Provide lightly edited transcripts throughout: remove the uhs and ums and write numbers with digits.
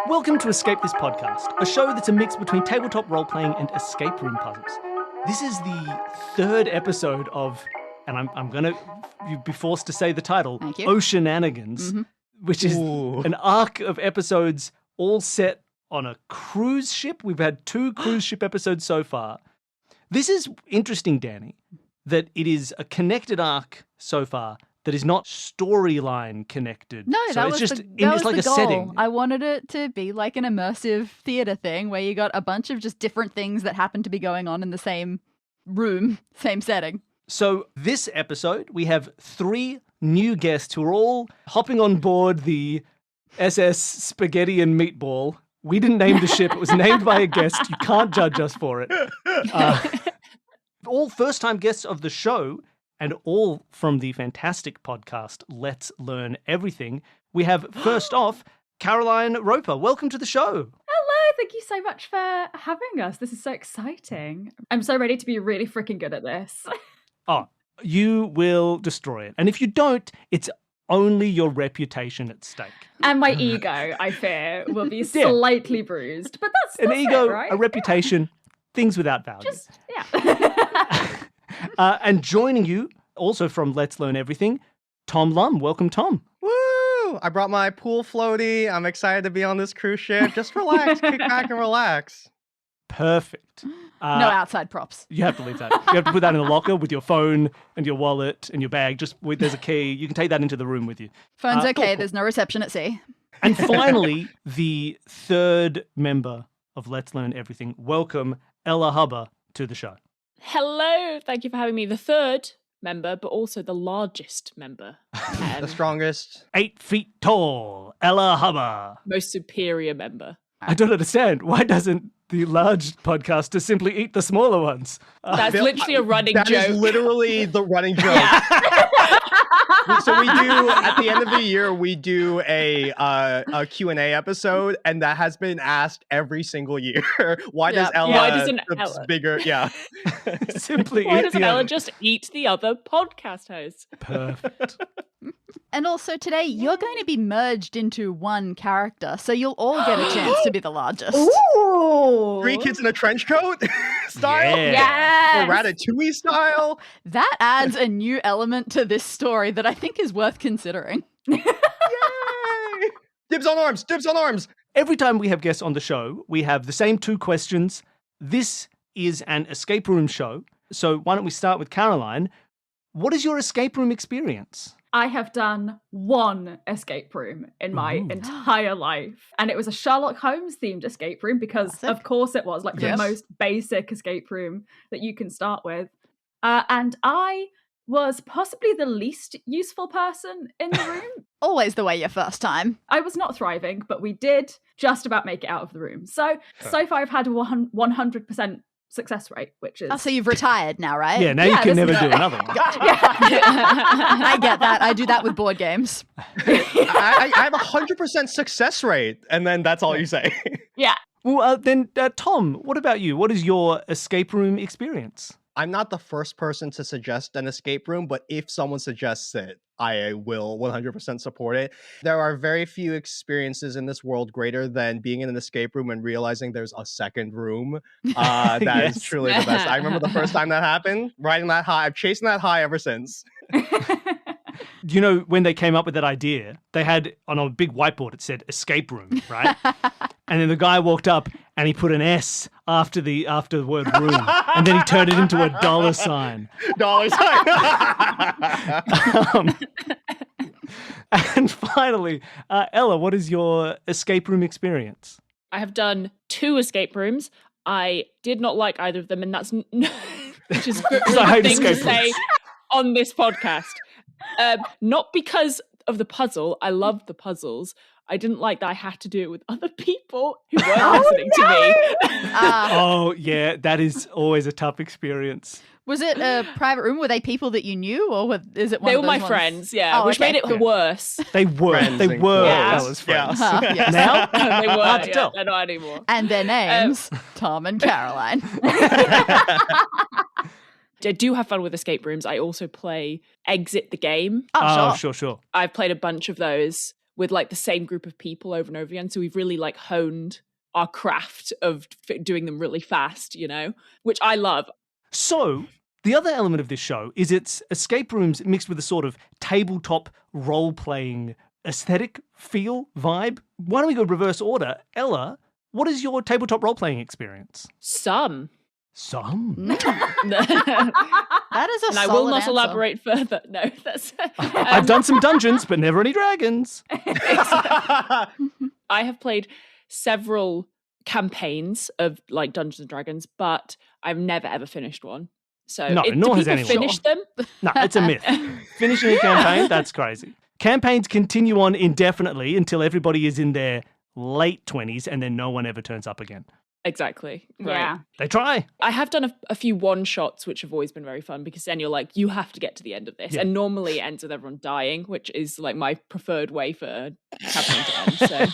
Welcome to Escape This Podcast, a show that's a mix between tabletop role-playing and escape room puzzles. This is the third episode of, and I'm going to be forced to say the title, Oceananigans, which is an arc of episodes all set on a cruise ship. We've had 2 cruise ship episodes so far. This is interesting, Danny, that it is a connected arc so far that is not storyline connected. No, so that it's was just the like a goal. setting. I wanted it to be like an immersive theatre thing where you got a bunch of just different things that happen to be going on in the same room, same setting. So this episode, we have 3 new guests who are all hopping on board the SS Spaghetti and Meatball. We didn't name the ship. It was named by a guest. You can't judge us for it. All first-time guests of the show, and all from the fantastic podcast, Let's Learn Everything. We have, first off, Caroline Roper. Welcome to the show. Hello, thank you so much for having us. This is so exciting. I'm so ready to be really freaking good at this. Oh, you will destroy it. And if you don't, it's only your reputation at stake. And my ego, I fear, will be slightly bruised. But that's an ego, it, right? a reputation, things without value. Yeah. And joining you, also from Let's Learn Everything, Tom Lum. Welcome, Tom. Woo! I brought my pool floaty. I'm excited to be on this cruise ship. Just relax, kick back and relax. Perfect. No outside props. You have to leave that. You have to put that in a locker with your phone and your wallet and your bag. Just there's a key. You can take that into the room with you. Phone's okay. Cool. There's no reception at sea. And finally, the third member of Let's Learn Everything. Welcome, Ella Hubber, to the show. Hello, thank you for having me. The third member, but also the largest member. The strongest. 8 feet tall, Ella Hubber. Most superior member. I don't understand. Why doesn't the large podcaster simply eat the smaller ones? That's literally a running joke. That is literally the running joke. So we do, at the end of the year, we do a Q&A episode, and that has been asked every single year. Why does Ella... Why doesn't Ella... bigger, Simply Why eat doesn't the Ella other. just eat the other podcast hosts? Perfect. And also today, you're going to be merged into one character, so you'll all get a chance to be the largest. Ooh! 3 kids in a trench coat style? Yeah. Yes! Or Ratatouille style? That adds a new element to this story that I think is worth considering. Yay! Dibs on arms! Dibs on arms! Every time we have guests on the show, we have the same 2 questions. This is an escape room show. So why don't we start with Caroline? What is your escape room experience? I have done 1 escape room in my entire life. And it was a Sherlock Holmes themed escape room because, of course, it was like the most basic escape room that you can start with. And I was possibly the least useful person in the room. Always the way your first time. I was not thriving, but we did just about make it out of the room. So far I've had a 100% success rate, which is... Oh, so you've retired now, right? Yeah, now you can never do another one. I get that. I do that with board games. I have 100% success rate, and then that's all you say. Yeah. Well, then, Tom, what about you? What is your escape room experience? I'm not the first person to suggest an escape room, but if someone suggests it, I will 100% support it. There are very few experiences in this world greater than being in an escape room and realizing there's a second room. That is truly the best. I remember the first time that happened, riding that high. I've chasing that high ever since. You know, when they came up with that idea, they had on a big whiteboard, it said escape room, right? And then the guy walked up and he put an S after the word room. And then he turned it into a $sign. $sign. And finally, Ella, what is your escape room experience? I have done 2 escape rooms. I did not like either of them, and that's which is a I hate good thing to escape say rooms. on this podcast. Not because of the puzzle. I loved the puzzles. I didn't like that I had to do it with other people who weren't listening to me. Oh, yeah, that is always a tough experience. Was it a private room? Were they people that you knew, or is it one They of were those my ones? friends, yeah, Oh, which okay, made it cool. worse. They were. Friends They were Yeah. Ella's friends. Yes. Now? They were, Hard to tell. they're not anymore. And their names, Tom and Caroline. I do have fun with escape rooms. I also play Exit the Game. Oh, Oh, sure. sure. I've played a bunch of those with like the same group of people over and over again. So we've really like honed our craft of doing them really fast, you know, which I love. So the other element of this show is it's escape rooms mixed with a sort of tabletop role-playing aesthetic, feel, vibe. Why don't we go reverse order? Ella, what is your tabletop role-playing experience? Some. That is a and solid I will not answer. elaborate further. No, that's... I've done some dungeons, but never any dragons. I have played several campaigns of like Dungeons and Dragons, but I've never ever finished one. So No, nor has anyone. Finish them? No, it's a myth. Finishing a campaign, that's crazy. Campaigns continue on indefinitely until everybody is in their late 20s and then no one ever turns up again. Exactly. Right. Yeah. They try. I have done a few one-shots, which have always been very fun, because then you're like, you have to get to the end of this. Yeah. And normally it ends with everyone dying, which is like my preferred way for a campaign to end. So.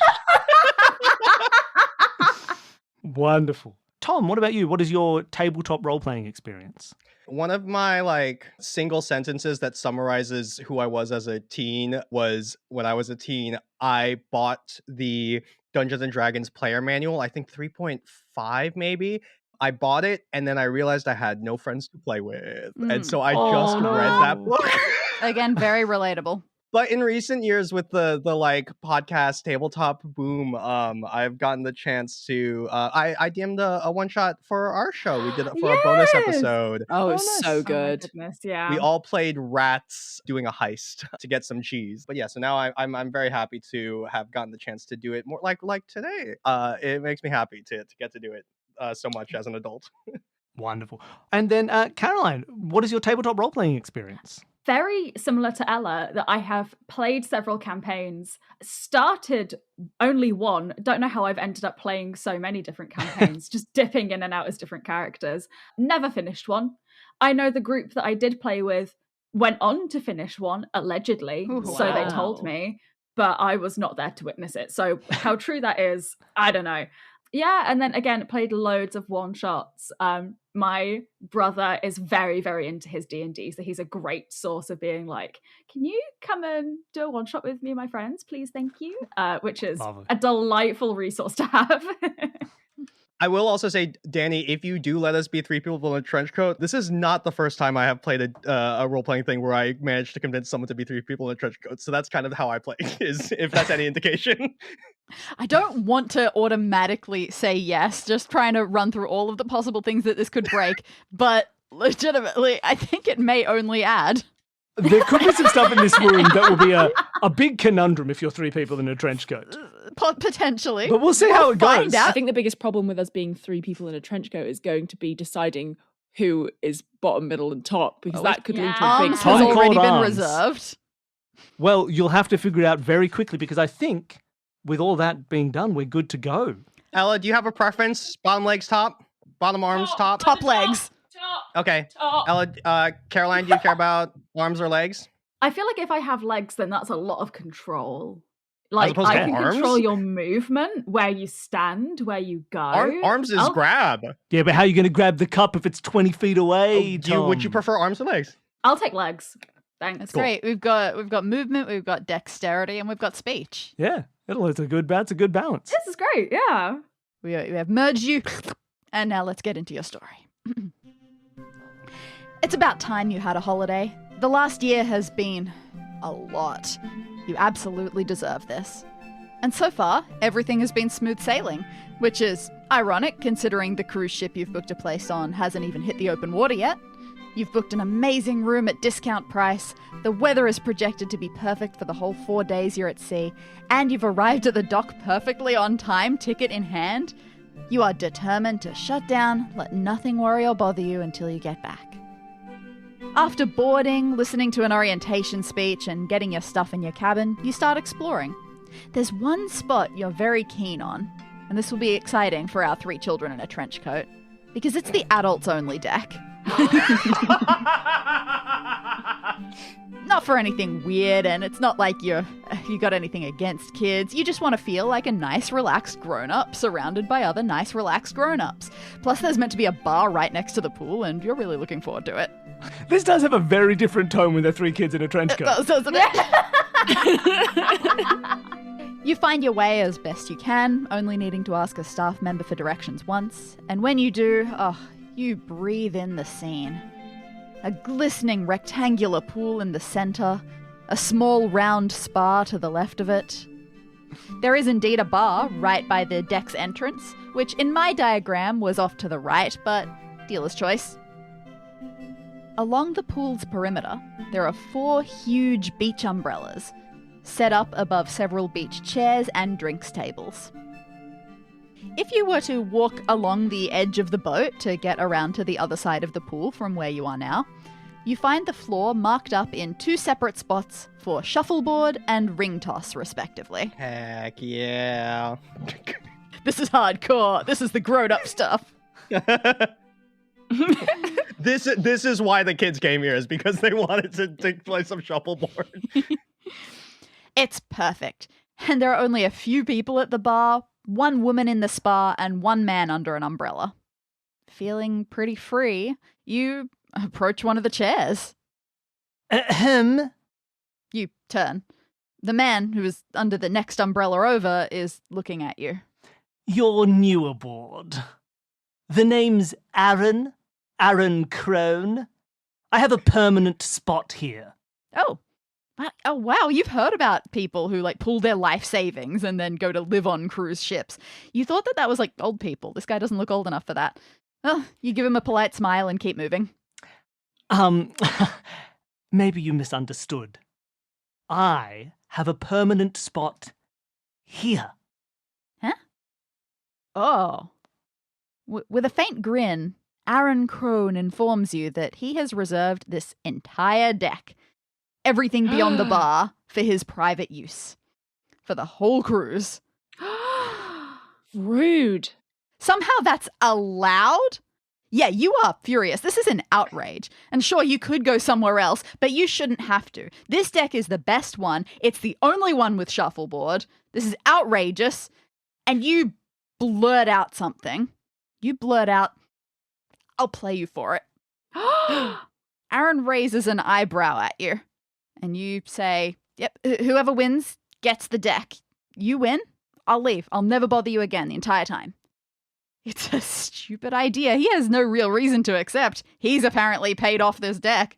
Wonderful. Tom, what about you? What is your tabletop role-playing experience? One of my like single sentences that summarizes who I was as a teen was when I was a teen, I bought the Dungeons and Dragons player manual, I think 3.5 maybe. I bought it and then I realized I had no friends to play with. And so I just read that book. Again, very relatable. But in recent years with the like podcast tabletop boom, I've gotten the chance to I DM'd a one shot for our show. We did it for a bonus episode. Oh, it's so Oh my good. goodness, yeah. We all played rats doing a heist to get some cheese. But yeah, so now I'm very happy to have gotten the chance to do it more like today. It makes me happy to get to do it so much as an adult. Wonderful. And then Caroline, what is your tabletop role-playing experience? Very similar to Ella, that I have played several campaigns, started only one. Don't know how I've ended up playing so many different campaigns, just dipping in and out as different characters. Never finished one. I know the group that I did play with went on to finish one, allegedly. Ooh, so they wow. told me, but I was not there to witness it. So how true that is, I don't know. Yeah, and then again, played loads of one-shots. My brother is very, very into his D&D, so he's a great source of being like, can you come and do a one-shot with me and my friends, please, thank you? Which is a delightful resource to have. I will also say, Danny, if you do let us be three people in a trench coat, this is not the first time I have played a role-playing thing where I managed to convince someone to be three people in a trench coat. So that's kind of how I play, is if that's any indication. I don't want to automatically say yes, just trying to run through all of the possible things that this could break, but legitimately, I think it may only add. There could be some stuff in this room that will be a big conundrum if you're three people in a trench coat. Potentially. But we'll see how it goes. I think the biggest problem with us being three people in a trench coat is going to be deciding who is bottom, middle, and top, because that could lead to a big Arms has Tom fight. already been arms. reserved. Well, you'll have to figure it out very quickly, because I think with all that being done, we're good to go. Ella, do you have a preference? Bottom legs, top? Bottom arms, top? Top legs. Okay. Top. Ella, Caroline, do you care about arms or legs? I feel like if I have legs, then that's a lot of control. As Like, opposed to I can arms? control your movement, where you stand, where you go. Arms is grab. Yeah, but how are you going to grab the cup if it's 20 feet away, Would you Tom? prefer arms or legs? I'll take legs. Thanks. That's great. We've got movement, we've got dexterity, and we've got speech. Yeah, it's a good balance. This is great, yeah. We have merged you, and now let's get into your story. It's about time you had a holiday. The last year has been a lot. You absolutely deserve this. And so far, everything has been smooth sailing, which is ironic considering the cruise ship you've booked a place on hasn't even hit the open water yet. You've booked an amazing room at discount price, the weather is projected to be perfect for the whole 4 days you're at sea, and you've arrived at the dock perfectly on time, ticket in hand. You are determined to shut down, let nothing worry or bother you until you get back. After boarding, listening to an orientation speech, and getting your stuff in your cabin, you start exploring. There's one spot you're very keen on, and this will be exciting for our 3 children in a trench coat, because it's the adults-only deck. Not for anything weird, and it's not like you got anything against kids. You just want to feel like a nice, relaxed grown-up surrounded by other nice, relaxed grown-ups. Plus, there's meant to be a bar right next to the pool, and you're really looking forward to it. This does have a very different tone when there are 3 kids in a trench coat. Doesn't it? You find your way as best you can, only needing to ask a staff member for directions once, and when you do, you breathe in the scene. A glistening rectangular pool in the centre, a small round spa to the left of it. There is indeed a bar right by the deck's entrance, which in my diagram was off to the right, but dealer's choice. Along the pool's perimeter, there are 4 huge beach umbrellas, set up above several beach chairs and drinks tables. If you were to walk along the edge of the boat to get around to the other side of the pool from where you are now, you find the floor marked up in 2 separate spots for shuffleboard and ring toss, respectively. Heck yeah. This is hardcore. This is the grown-up stuff. This is why the kids came here, is because they wanted to play some shuffleboard. It's perfect. And there are only a few people at the bar, 1 woman in the spa, and 1 man under an umbrella. Feeling pretty free, you approach one of the chairs. Ahem. You turn. The man who is under the next umbrella over is looking at you. You're new aboard. The name's Aaron Crone. I have a permanent spot here. Oh, wow, you've heard about people who pool their life savings and then go to live on cruise ships. You thought that was old people. This guy doesn't look old enough for that. Oh, you give him a polite smile and keep moving. Maybe you misunderstood. I have a permanent spot here. Huh? Oh. With a faint grin, Aaron Crone informs you that he has reserved this entire deck, everything beyond the bar, for his private use. For the whole cruise. Rude. Somehow that's allowed? Yeah, you are furious. This is an outrage. And sure, you could go somewhere else, but you shouldn't have to. This deck is the best one. It's the only one with shuffleboard. This is outrageous. And you blurt out something. You blurt out, I'll play you for it. Aaron raises an eyebrow at you. And you say, yep, whoever wins gets the deck. You win, I'll leave. I'll never bother you again the entire time. It's a stupid idea. He has no real reason to accept. He's apparently paid off this deck.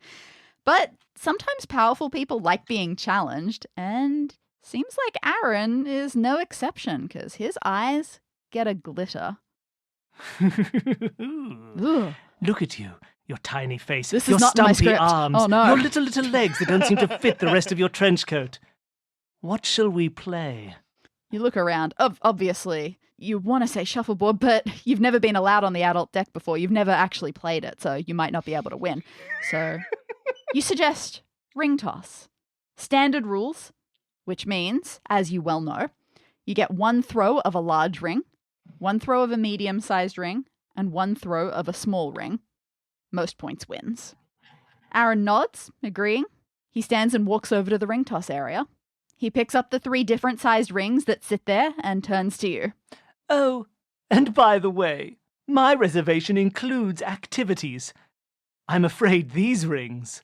But sometimes powerful people like being challenged, and seems like Aaron is no exception, because his eyes get a glitter. Look at you. Your tiny face, this your is not my stumpy script. arms, oh, no. your little legs that don't seem to fit the rest of your trench coat. What shall we play? You look around. Obviously, you want to say shuffleboard, but you've never been allowed on the adult deck before. You've never actually played it, so you might not be able to win. So you suggest ring toss. Standard rules, which means, as you well know, you get 1 throw of a large ring, 1 throw of a medium-sized ring, and 1 throw of a small ring. Most points wins. Aaron nods, agreeing. He stands and walks over to the ring toss area. He picks up the 3 different sized rings that sit there and turns to you. Oh, and by the way, my reservation includes activities. I'm afraid these rings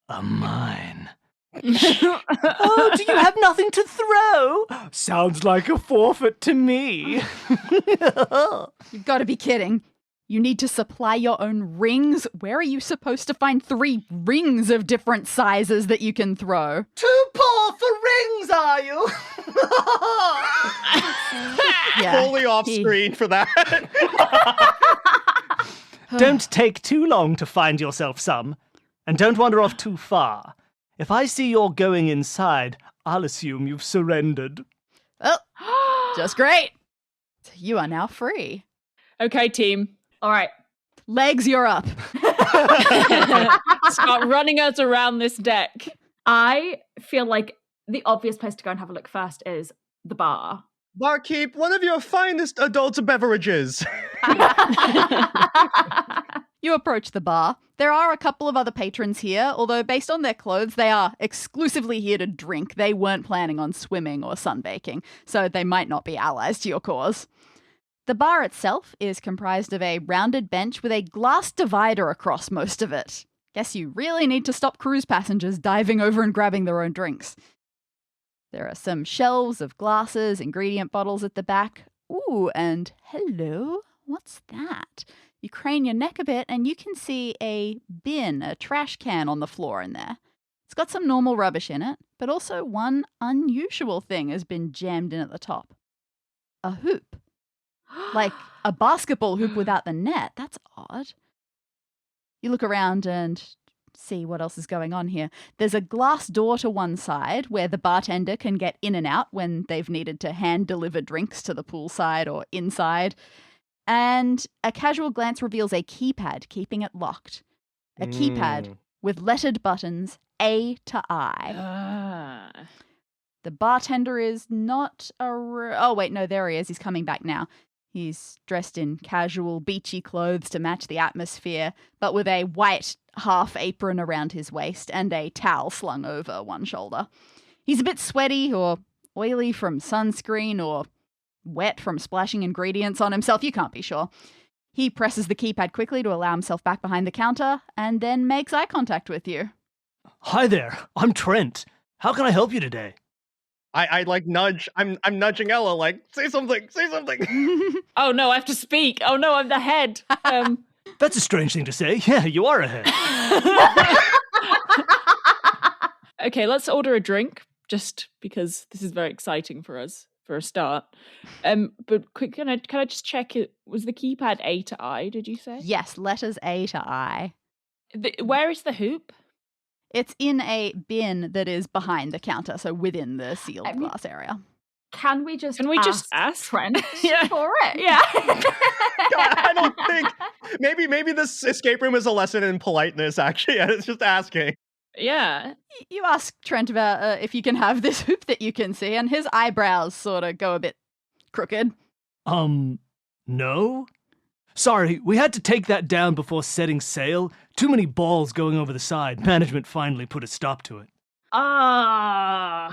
are mine. Oh, do you have nothing to throw? Sounds like a forfeit to me. You've got to be kidding. You need to supply your own rings? Where are you supposed to find 3 rings of different sizes that you can throw? Too poor for rings, are you? Yeah, Fully off screen for that. Don't take too long to find yourself some. And don't wander off too far. If I see you're going inside, I'll assume you've surrendered. Oh, just great. You are now free. Okay, team. All right. Legs, you're up. Start running us around this deck. I feel like the obvious place to go and have a look first is the bar. Barkeep, one of your finest adult beverages. You approach the bar. There are a couple of other patrons here, although based on their clothes, they are exclusively here to drink. They weren't planning on swimming or sunbaking, so they might not be allies to your cause. The bar itself is comprised of a rounded bench with a glass divider across most of it. Guess you really need to stop cruise passengers diving over and grabbing their own drinks. There are some shelves of glasses, ingredient bottles at the back. Ooh, and hello, what's that? You crane your neck a bit and you can see a bin, a trash can on the floor in there. It's got some normal rubbish in it, but also one unusual thing has been jammed in at the top. A hoop. Like a basketball hoop without the net. That's odd. You look around and see what else is going on here. There's a glass door to one side where the bartender can get in and out when they've needed to hand deliver drinks to the poolside or inside. And a casual glance reveals a keypad keeping it locked. A keypad with lettered buttons A to I. The bartender is not oh, wait, no, there he is. He's coming back now. He's dressed in casual, beachy clothes to match the atmosphere, but with a white half apron around his waist and a towel slung over one shoulder. He's a bit sweaty or oily from sunscreen or wet from splashing ingredients on himself. You can't be sure. He presses the keypad quickly to allow himself back behind the counter and then makes eye contact with you. Hi there, I'm Trent. How can I help you today? I like nudge. I'm nudging Ella, like, say something. Oh no, I have to speak. Oh no, I'm the head. That's a strange thing to say. Yeah, you are a head. Okay, let's order a drink, just because this is very exciting for us for a start. But quick, can I just check it? Was the keypad A to I? Did you say? Yes, letters A to I. Where is the hoop? It's in a bin that is behind the counter, so within the sealed glass area. Can we just ask Trent Yeah. for it? Yeah. God, I don't think. Maybe this escape room is a lesson in politeness, actually. It's just asking. Yeah. You ask Trent about if you can have this hoop that you can see, and his eyebrows sort of go a bit crooked. No? Sorry, we had to take that down before setting sail. Too many balls going over the side. Management finally put a stop to it. I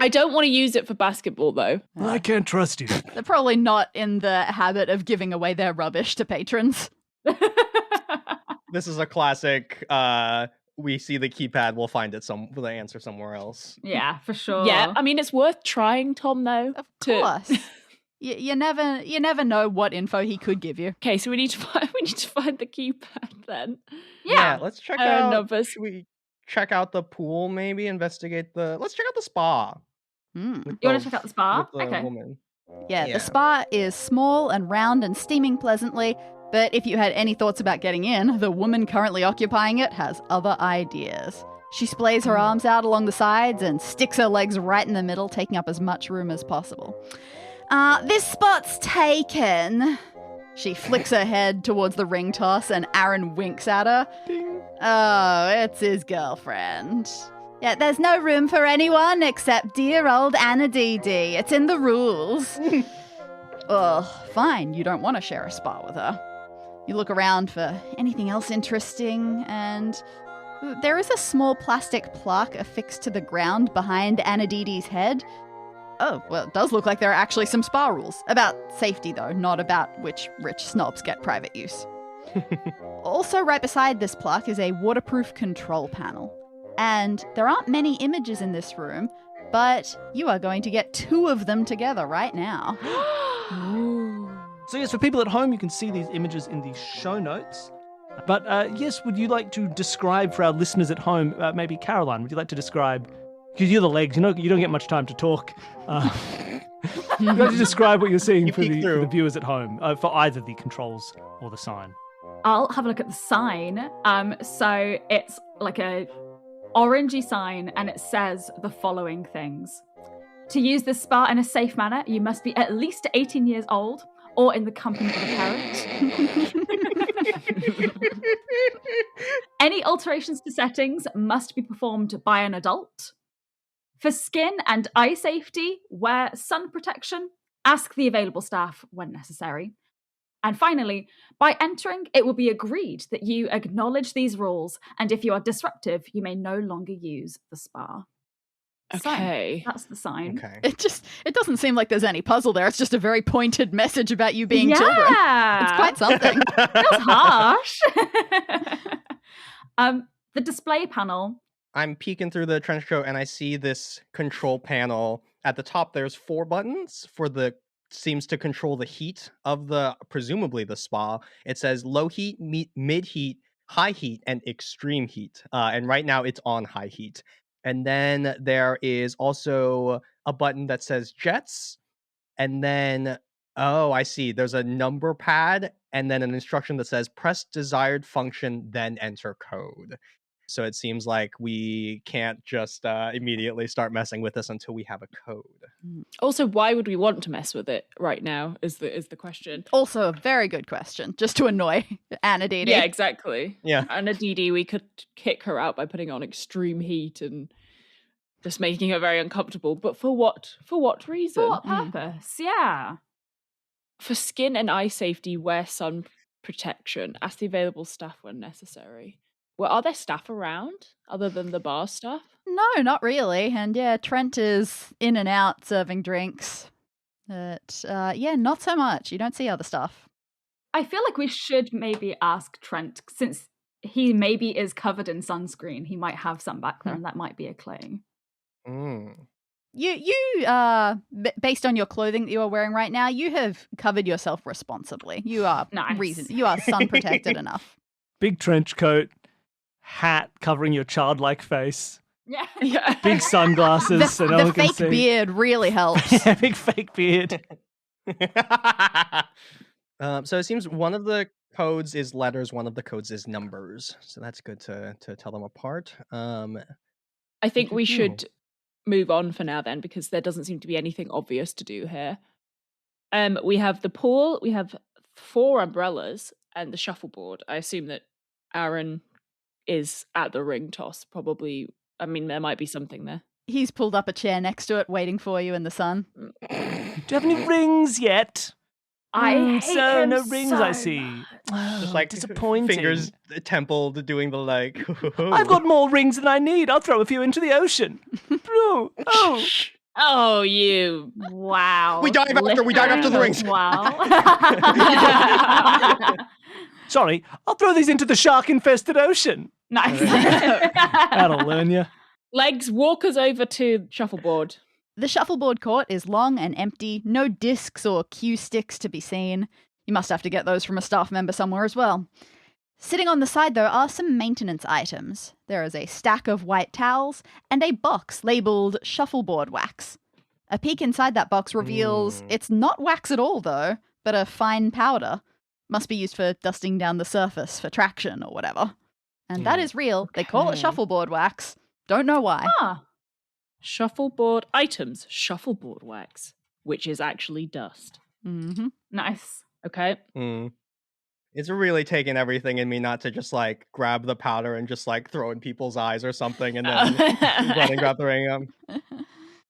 don't want to use it for basketball, though. Well, I can't trust you. They're probably not in the habit of giving away their rubbish to patrons. This is a classic, we see the keypad, we'll find it the answer somewhere else. Yeah, for sure. Yeah, I mean, it's worth trying, Tom, though. Of course. You never know what info he could give you. Okay, so we need to find the keypad then. Yeah, let's check out. Numbers. Should we check out the pool? Maybe investigate let's check out the spa. You want to check out the spa? With the Okay. woman. Yeah, the spa is small and round and steaming pleasantly. But if you had any thoughts about getting in, the woman currently occupying it has other ideas. She splays her arms out along the sides and sticks her legs right in the middle, taking up as much room as possible. This spot's taken. She flicks her head towards the ring toss and Aaron winks at her. Ding. Oh, it's his girlfriend. Yeah, there's no room for anyone except dear old Anna Dee. It's in the rules. Fine, you don't want to share a spa with her. You look around for anything else interesting and there is a small plastic plaque affixed to the ground behind Anna Dee's head. Oh, well, it does look like there are actually some spa rules. About safety, though, not about which rich snobs get private use. Also, right beside this plaque is a waterproof control panel. And there aren't many images in this room, but you are going to get 2 of them together right now. So yes, for people at home, you can see these images in the show notes. But yes, would you like to describe for our listeners at home, maybe Caroline, would you like to describe... Because you're the legs, you don't get much time to talk. You have to describe what you're seeing for the viewers at home, for either the controls or the sign. I'll have a look at the sign. So it's like a orangey sign, and it says the following things. To use this spa in a safe manner, you must be at least 18 years old or in the company of a parent. Any alterations to settings must be performed by an adult. For skin and eye safety, wear sun protection. Ask the available staff when necessary. And finally, by entering, it will be agreed that you acknowledge these rules, and if you are disruptive, you may no longer use the spa. Okay. So, that's the sign. Okay. It doesn't seem like there's any puzzle there. It's just a very pointed message about you being children. It's quite something. Feels harsh. The display panel I'm peeking through the trench coat and I see this control panel. At the top, there's 4 buttons for the seems to control the heat of presumably the spa. It says low heat, mid heat, high heat, and extreme heat. And right now it's on high heat. And then there is also a button that says jets. And then, oh, I see. There's a number pad and then an instruction that says press desired function, then enter code. So it seems like we can't just immediately start messing with this until we have a code. Also, why would we want to mess with it right now is the question. Also a very good question, just to annoy Anna Didi. Yeah, exactly. Yeah. Anna Didi, we could kick her out by putting on extreme heat and just making her very uncomfortable. But for what reason? For what purpose? Yeah. For skin and eye safety, wear sun protection. Ask the available staff when necessary. Well, are there staff around other than the bar staff? No, not really. And yeah, Trent is in and out serving drinks. But not so much. You don't see other stuff. I feel like we should maybe ask Trent, since he maybe is covered in sunscreen. He might have some back there, and that might be a claim. You based on your clothing that you are wearing right now, you have covered yourself responsibly. You are you are sun protected enough. Big trench coat, hat covering your childlike face. Yeah. Big sunglasses so no one can see. The fake beard really helps. Yeah, big fake beard. So it seems one of the codes is letters, one of the codes is numbers. So that's good to tell them apart. I think we should move on for now then, because there doesn't seem to be anything obvious to do here. We have the pool, we have 4 umbrellas, and the shuffleboard. I assume that Aaron is at the ring toss, probably. I mean, there might be something there. He's pulled up a chair next to it, waiting for you in the sun. Do you have any rings yet? I hate him no rings, so I see. Just like disappointing. Fingers templed, doing the like. I've got more rings than I need. I'll throw a few into the ocean. Oh, you! Wow. We dive after the rings. Wow. Sorry, I'll throw these into the shark-infested ocean. Nice. That'll learn you. Legs, walk us over to shuffleboard. The shuffleboard court is long and empty, no discs or cue sticks to be seen. You must have to get those from a staff member somewhere as well. Sitting on the side, though, are some maintenance items. There is a stack of white towels and a box labelled shuffleboard wax. A peek inside that box reveals it's not wax at all, though, but a fine powder. Must be used for dusting down the surface for traction or whatever. And that is real. Okay. They call it shuffleboard wax. Don't know why. Shuffleboard items, shuffleboard wax, which is actually dust. Mm-hmm. Nice. Okay. It's really taking everything in me not to just like grab the powder and just like throw in people's eyes or something and then run and grab the ring.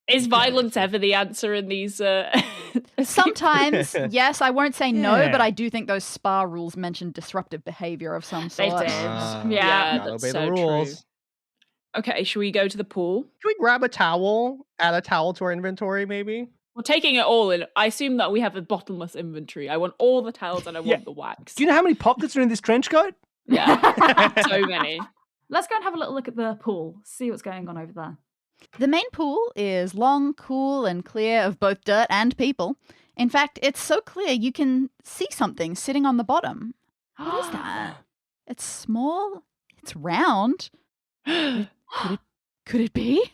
Is violence ever the answer in these? Sometimes, yes. I won't say no, but I do think those spa rules mention disruptive behavior of some sort. They did. Yeah, gotta that's obey so the rules. True. Okay, should we go to the pool? Should we grab a towel? Add a towel to our inventory, maybe? We're taking it all in. I assume that we have a bottomless inventory. I want all the towels and I want the wax. Do you know how many pockets are in this trench coat? Yeah, so many. Let's go and have a little look at the pool, see what's going on over there. The main pool is long, cool, and clear of both dirt and people. In fact, it's so clear you can see something sitting on the bottom. What is that? It's small. It's round. Could it be?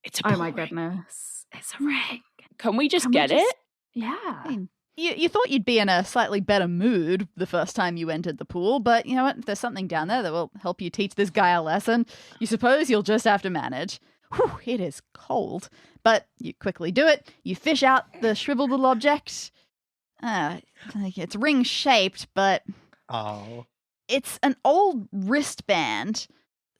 It's a my goodness. It's a ring. Can we just get it? Yeah. You thought you'd be in a slightly better mood the first time you entered the pool, but you know what? If there's something down there that will help you teach this guy a lesson, you suppose you'll just have to manage. Whew, it is cold, but you quickly do it. You fish out the shriveled little object. It's ring-shaped, but it's an old wristband.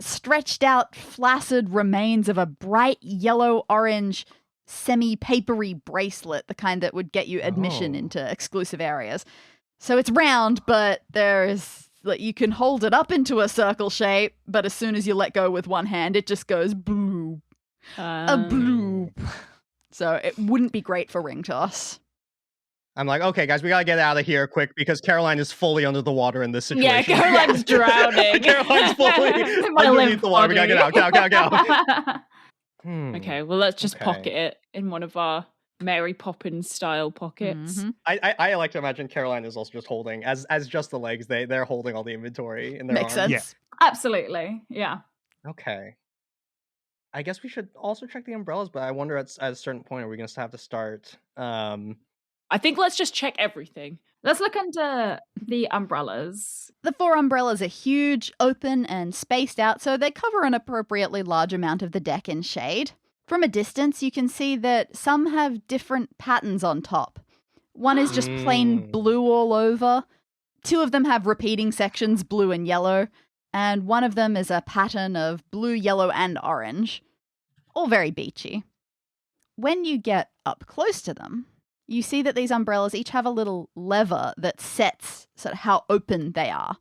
Stretched out, flaccid remains of a bright yellow-orange semi-papery bracelet, the kind that would get you admission into exclusive areas. So it's round, but you can hold it up into a circle shape, but as soon as you let go with one hand, it just goes bloop. A bloop. So it wouldn't be great for ring toss. I'm like, okay, guys, we gotta get out of here quick because Caroline is fully under the water in this situation. Yeah, Caroline's drowning. Caroline's fully underneath the water. We gotta get out. Okay, well, let's just pocket it in one of our Mary Poppins style pockets. Mm-hmm. I like to imagine Caroline is also just holding, as just the legs, they're holding all the inventory in their Makes arms. sense. Yeah. Absolutely, yeah. Okay. I guess we should also check the umbrellas, but I wonder at a certain point, are we going to have to start? I think let's just check everything. Let's look under the umbrellas. The 4 umbrellas are huge, open, and spaced out, so they cover an appropriately large amount of the deck in shade. From a distance, you can see that some have different patterns on top. One is just plain blue all over. 2 of them have repeating sections, blue and yellow. And one of them is a pattern of blue, yellow, and orange. All very beachy. When you get up close to them, you see that these umbrellas each have a little lever that sets sort of how open they are,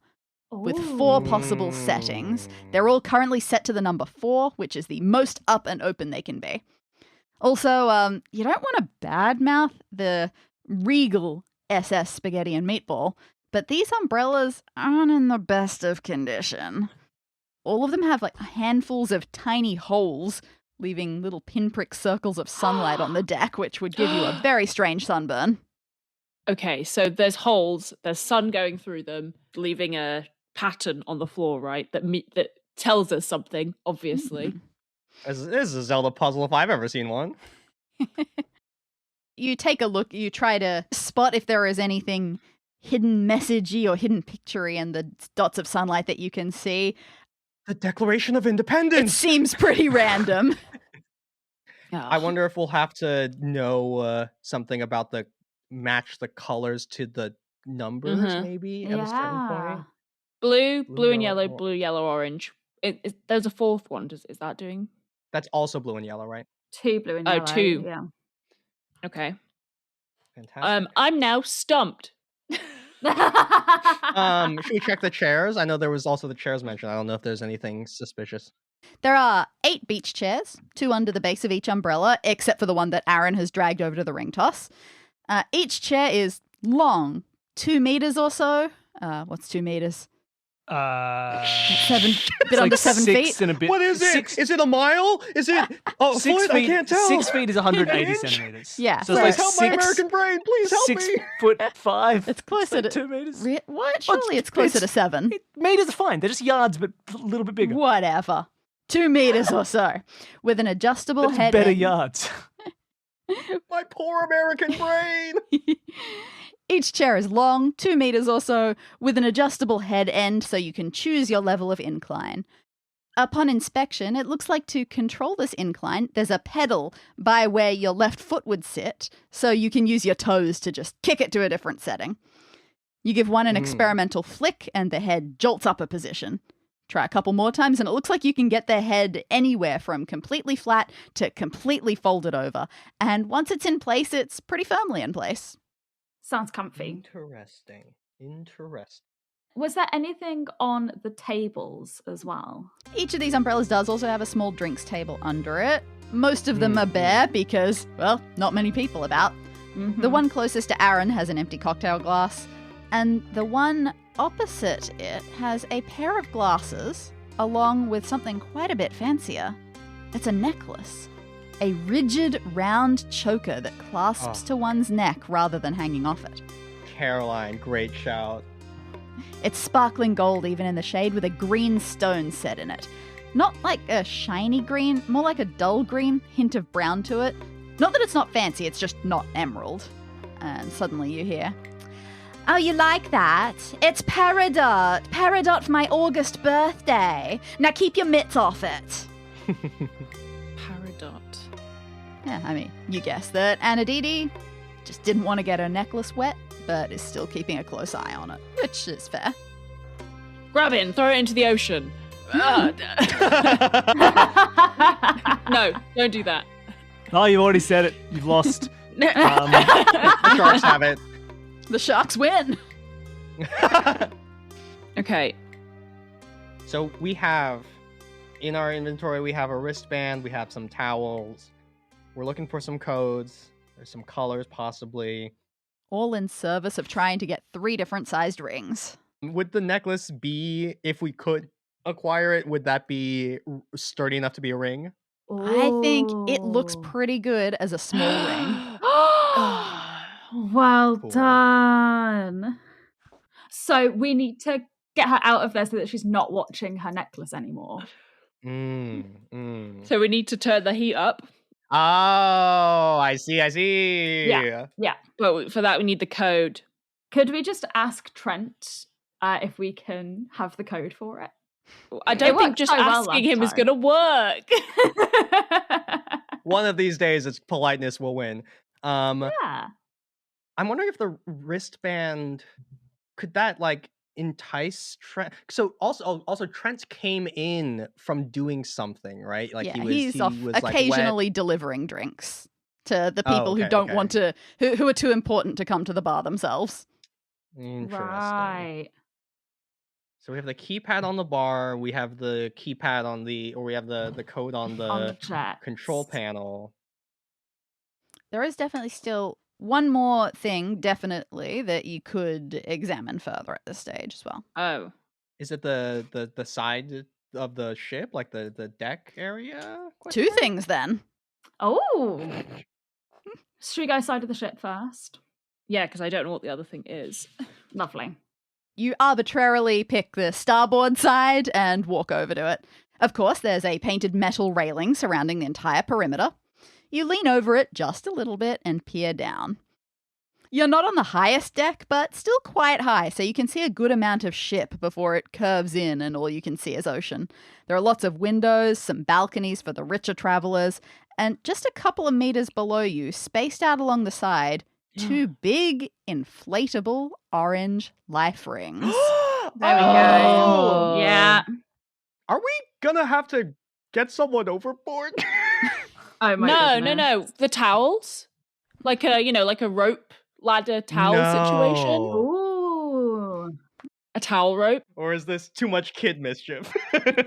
with 4 possible settings. They're all currently set to the number 4, which is the most up and open they can be. Also, you don't want to badmouth the regal SS Spaghetti and Meatball, but these umbrellas aren't in the best of condition. All of them have like handfuls of tiny holes, leaving little pinprick circles of sunlight on the deck, which would give you a very strange sunburn. Okay, so there's holes, there's sun going through them, leaving a pattern on the floor, right? That tells us something, obviously. This is a Zelda puzzle if I've ever seen one. You take a look, you try to spot if there is anything hidden messagey or hidden picturey in the dots of sunlight that you can see. The Declaration of It Independence! seems pretty random. I wonder if we'll have to know something about match the colors to the numbers, maybe, at a certain point. Blue and yellow, blue, yellow, orange. There's a 4th one. Is that doing? That's also blue and yellow, right? 2 blue and yellow. 2. Yeah. Okay. Fantastic. I'm now stumped. Should we check the chairs? I know there was also the chairs mentioned. I don't know if there's anything suspicious. There are 8 beach chairs, 2 under the base of each umbrella, except for the one that Aaron has dragged over to the Bering-toss. Each chair is long, 2 meters or so. What's 2 meters? 7, bit under 7 feet. And a bit. What is it? Is it a mile? Is it a 6 foot? feet? I can't tell. 6 feet is 180 centimeters. Yeah. So Please it's like help my American brain. Please help 6 me. foot 5. It's closer like to 2 meters. What? Surely it's closer to 7. Meters are fine. They're just yards, but a little bit bigger. Whatever. 2 meters or so, with an adjustable That's head. better yards. My poor American brain. Each chair is long, 2 meters or so, with an adjustable head end so you can choose your level of incline. Upon inspection, it looks like to control this incline, there's a pedal by where your left foot would sit, so you can use your toes to just kick it to a different setting. You give one an experimental flick and the head jolts up a position. Try a couple more times and it looks like you can get the head anywhere from completely flat to completely folded over. And once it's in place, it's pretty firmly in place. Sounds comfy. Interesting. Was there anything on the tables as well? Each of these umbrellas does also have a small drinks table under it. Most of them are bare because, well, not many people about. The one closest to Aaron has an empty cocktail glass, and the one opposite it has a pair of glasses, along with something quite a bit fancier. It's a necklace. A rigid, round choker that clasps to one's neck rather than hanging off it. Caroline, great shout. It's sparkling gold even in the shade with a green stone set in it. Not like a shiny green, more like a dull green, hint of brown to it. Not that it's not fancy, it's just not emerald. And suddenly you hear, "Oh, you like that? It's Peridot. Peridot for my August birthday. Now keep your mitts off it." Peridot. Yeah, I mean, you guessed that. Anadidi just didn't want to get her necklace wet, but is still keeping a close eye on it, which is fair. Grab it and throw it into the ocean. No, don't do that. Oh, you've already said it. You've lost. The sharks have it. The sharks win. Okay. So we have, in our inventory, we have a wristband, we have some towels. We're looking for some codes. There's some colors, possibly. all in service of trying to get 3 different sized rings. Would the necklace be, if we could acquire it, would that be sturdy enough to be a ring? I think it looks pretty good as a small ring. Well done. So we need to get her out of there so that she's not watching her necklace anymore. So we need to turn the heat up. Oh, I see. Yeah. But for that, we need the code. Could we just ask Trent if we can have the code for it? I don't think just asking him is going to work. One of these days, it's politeness will win. Yeah. I'm wondering if the wristband, could that like entice Trent? So also Trent came in from doing something, right? Like he's occasionally delivering drinks to the people who don't want to, who are too important to come to the bar themselves. Interesting. Right. So we have the keypad on the bar, we have the keypad on we have the code on the control panel. There is definitely still one more thing, definitely, that you could examine further at this stage as well. Oh. Is it the side of the ship, like the deck area? 2 things then. Oh. Should we go side of the ship first? Yeah, because I don't know what the other thing is. Lovely. You arbitrarily pick the starboard side and walk over to it. Of course, there's a painted metal railing surrounding the entire perimeter. You lean over it just a little bit and peer down. You're not on the highest deck, but still quite high, so you can see a good amount of ship before it curves in and all you can see is ocean. There are lots of windows, some balconies for the richer travelers, and just a couple of meters below you, spaced out along the side, 2 big, inflatable, orange life rings. There we go. Yeah. Are we gonna have to get someone overboard? Oh my goodness. No. The towels? Like a rope ladder towel situation? Ooh. A towel rope? Or is this too much kid mischief?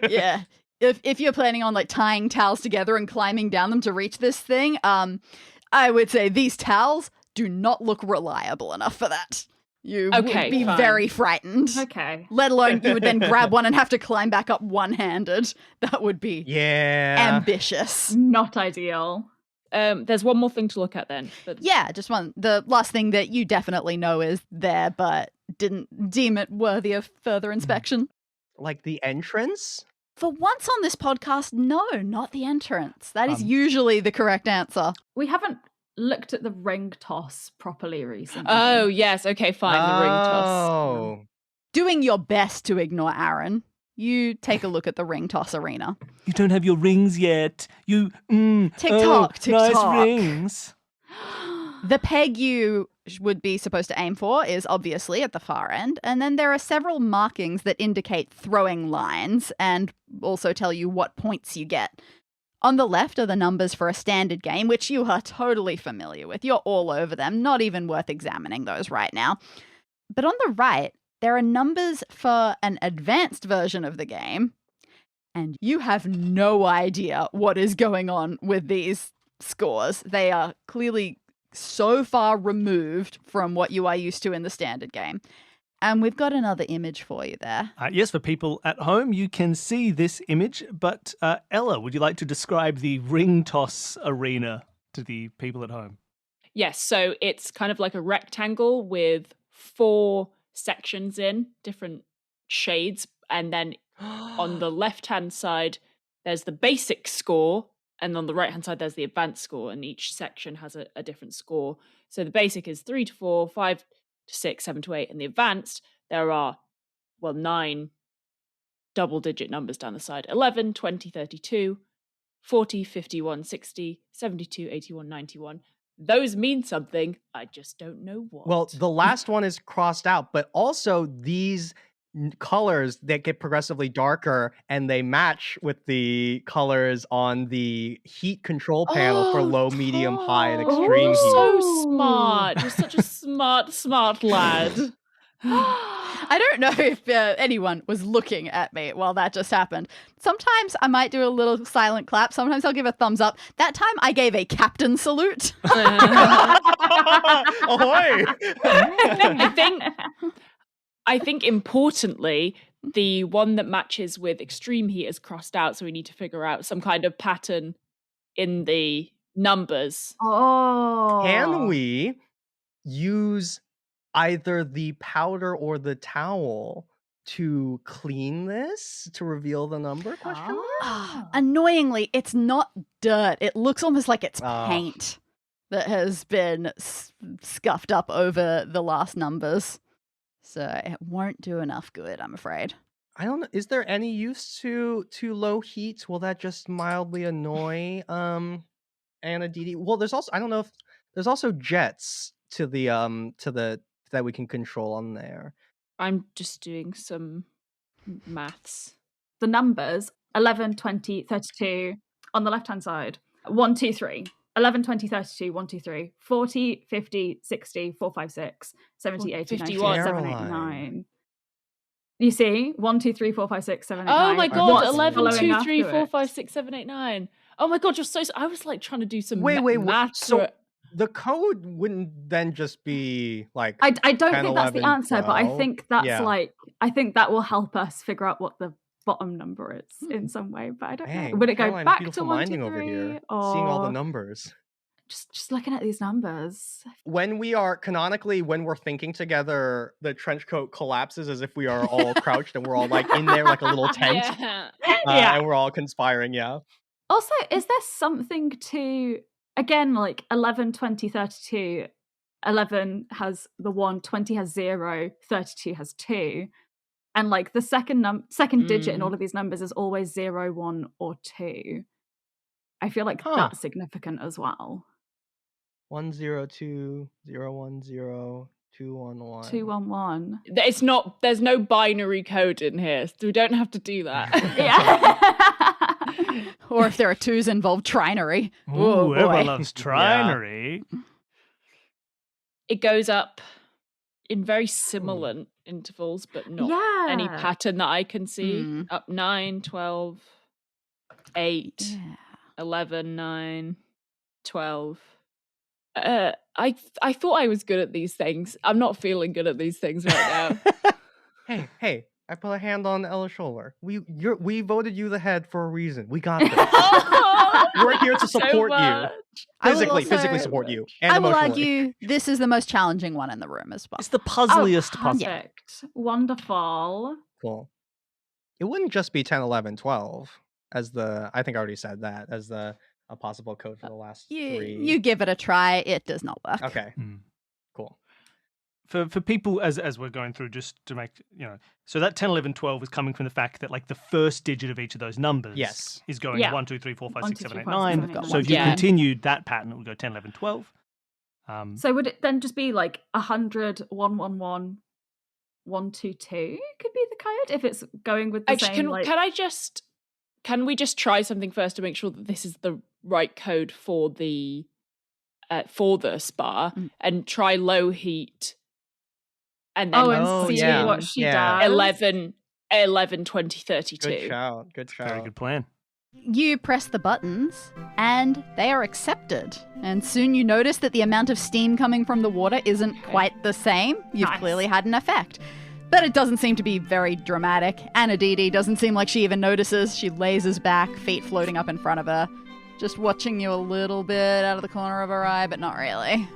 Yeah. If you're planning on like tying towels together and climbing down them to reach this thing, I would say these towels do not look reliable enough for that. You would be very frightened. Okay. Let alone you would then grab one and have to climb back up one-handed. That would be ambitious. Not ideal. There's one more thing to look at then. Yeah, just one. The last thing that you definitely know is there, but didn't deem it worthy of further inspection. Like the entrance? For once on this podcast, no, not the entrance. That is usually the correct answer. We haven't looked at the Bering-toss properly recently. Oh, yes. Okay, fine. The Bering-toss. Doing your best to ignore Aaron, you take a look at the Bering-toss arena. You don't have your rings yet. You, tick-tock, tick-tock. Nice rings. The peg you would be supposed to aim for is obviously at the far end, and then there are several markings that indicate throwing lines and also tell you what points you get. On the left are the numbers for a standard game, which you are totally familiar with. You're all over them, not even worth examining those right now. But on the right, there are numbers for an advanced version of the game, and you have no idea what is going on with these scores. They are clearly so far removed from what you are used to in the standard game. And we've got another image for you there. Yes, for people at home, you can see this image. But Ella, would you like to describe the Bering-toss arena to the people at home? Yes, so it's kind of like a rectangle with 4 sections in, different shades. And then on the left-hand side, there's the basic score. And on the right-hand side, there's the advanced score. And each section has a different score. So the basic is 3 to 4, 5 to 6, 7 to 8. And the advanced, there are, 9 double-digit numbers down the side. 11, 20, 32, 40, 51, 60, 72, 81, 91. Those mean something. I just don't know what. Well, the last one is crossed out, but also these colors that get progressively darker and they match with the colors on the heat control panel for low, medium, high, and extreme heat. So smart. You're such a smart lad. I don't know if anyone was looking at me while that just happened. Sometimes I might do a little silent clap. Sometimes I'll give a thumbs up. That time I gave a captain salute. Ahoy! I think importantly, the one that matches with extreme heat is crossed out, so we need to figure out some kind of pattern in the numbers. Oh. Can we use either the powder or the towel to clean this to reveal the number? Question mark? Annoyingly, it's not dirt. It looks almost like it's paint that has been scuffed up over the last numbers. So it won't do enough good, I'm afraid. I don't know. Is there any use to low heat? Will that just mildly annoy Anna Didi? Well, there's also, I don't know if there's also jets to the that we can control on there. I'm just doing some maths. The numbers 11, 20, 32 on the left hand side. 1, 2, 3. 11, 20, 32, 1, 2, 3, 40, 50, 60, 4, 5, 6, 70, 80, 90, 7, 8, 9. You see? 1, 2, 3, 4, 5, 6, 7, 8, 9. Oh my god, What's 11, 2, 3, following 4, after 5, 6, 7, 8, 9. Oh my god, you're so... I was like trying to do some wait, maths. so the code wouldn't then just be like I don't 10, think that's 11, the answer, 12. but I think that's Yeah. I think that will help us figure out what the bottom number is in some way, but I don't know. Dang, Would it go Caroline's back beautiful to 1, 2, minding 3? over here, Or seeing all the numbers. just looking at these numbers. When we are canonically, when we're thinking together, the trench coat collapses as if we are all crouched and we're all like in there like a little tent. Yeah. And we're all conspiring, yeah. Also, is there something to, again, like 11, 20, 32, 11 has the 1, 20 has 0, 32 has 2. And like the second digit in all of these numbers is always 0, 1, or 2. I feel like that's significant as well. 102 010 211 211. It's not. There's no binary code in here, so we don't have to do that. Yeah. Or if there are twos involved, trinary. Ooh, Boy. everyone loves trinary. It goes up in very similar intervals, but not any pattern that I can see. Up 9, 12, 8, 11, 9, 12. I thought I was good at these things. I'm not feeling good at these things right now. Hey, I put a hand on Ella's shoulder. We voted you the head for a reason. We got this. We're here to support you. Physically support you. And I will argue this is the most challenging one in the room as well. It's the puzzliest puzzle. Perfect. Wonderful. Cool. It wouldn't just be 10, 11, 12 as I think I already said that, as a possible code for the last 3. You give it a try. It does not work. Okay. Cool. For people, as we're going through, just to make, so that 10, 11, 12 is coming from the fact that like the first digit of each of those numbers is going 1, 2, 3, 4, 5, 6, 7, 8, 9. So if you continued that pattern, it would go 10, 11, 12. So would it then just be like 100, 111, 122 could be the code if it's going with the same? Can we just try something first to make sure that this is the right code for the spa and try low heat and then see what she does. 11, 20, 32. Good shout. Very good plan. You press the buttons and they are accepted. And soon you notice that the amount of steam coming from the water isn't quite the same. You've clearly had an effect. But it doesn't seem to be very dramatic. Anna Didi doesn't seem like she even notices. She lazes back, feet floating up in front of her, just watching you a little bit out of the corner of her eye, but not really.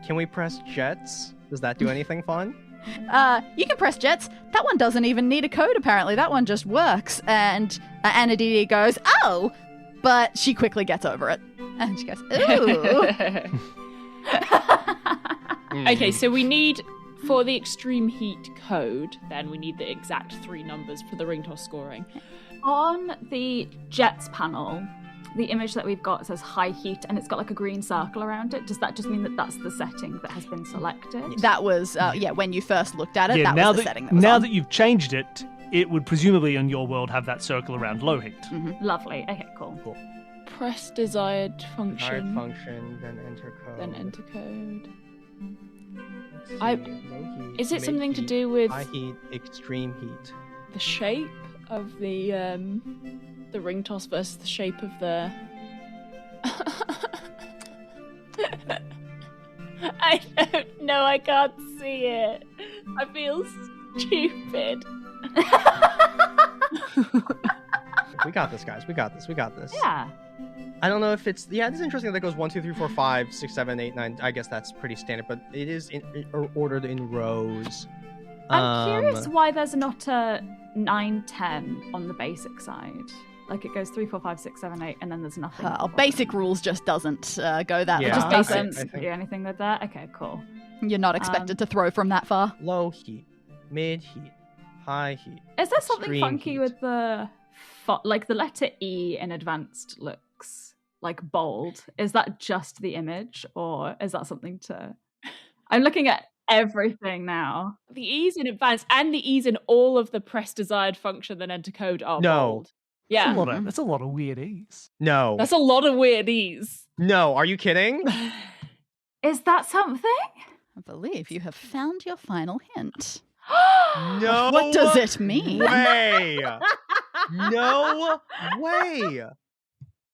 Can we press jets? Does that do anything fun? You can press jets. That one doesn't even need a code, apparently. That one just works. And Anna Didi goes, oh! But she quickly gets over it. And she goes, ooh. Okay, so we need... For the extreme heat code, then we need the exact 3 numbers for the Bering-toss scoring. On the jets panel, the image that we've got says high heat and it's got like a green circle around it. Does that just mean that that's the setting that has been selected? That was, when you first looked at it, that was the setting that was Now on. that you've changed it, it would presumably in your world have that circle around low heat. Mm-hmm. Lovely. Okay, cool. Press desired function. Desired function, then enter code. Then enter code. Low heat. Is it something to do with high heat, extreme heat? the shape of the Bering-toss versus the shape of the... I don't know, I can't see it. I feel stupid. We got this, guys. We got this. Yeah. I don't know if it's... Yeah, it's interesting that it goes 1, 2, 3, 4, 5, 6, 7, 8, 9. I guess that's pretty standard, but it is ordered in rows. I'm curious why there's not a 9, 10 on the basic side. Like it goes 3, 4, 5, 6, 7, 8, and then there's nothing. Basic rules just doesn't go that. Yeah, It just doesn't do anything with that. Okay, cool. You're not expected to throw from that far. Low heat, mid heat, high heat. Is there something extreme funky heat. with the like the letter E in advanced looks like bold? Is that just the image, or is that something to? I'm looking at everything now. The E's in advanced and the E's in all of the press desired function then enter code are bold. Yeah. That's a lot of weird E's. No. That's a lot of weird E's. No, are you kidding? Is that something? I believe you have found your final hint. No. What does it mean? Way. No way.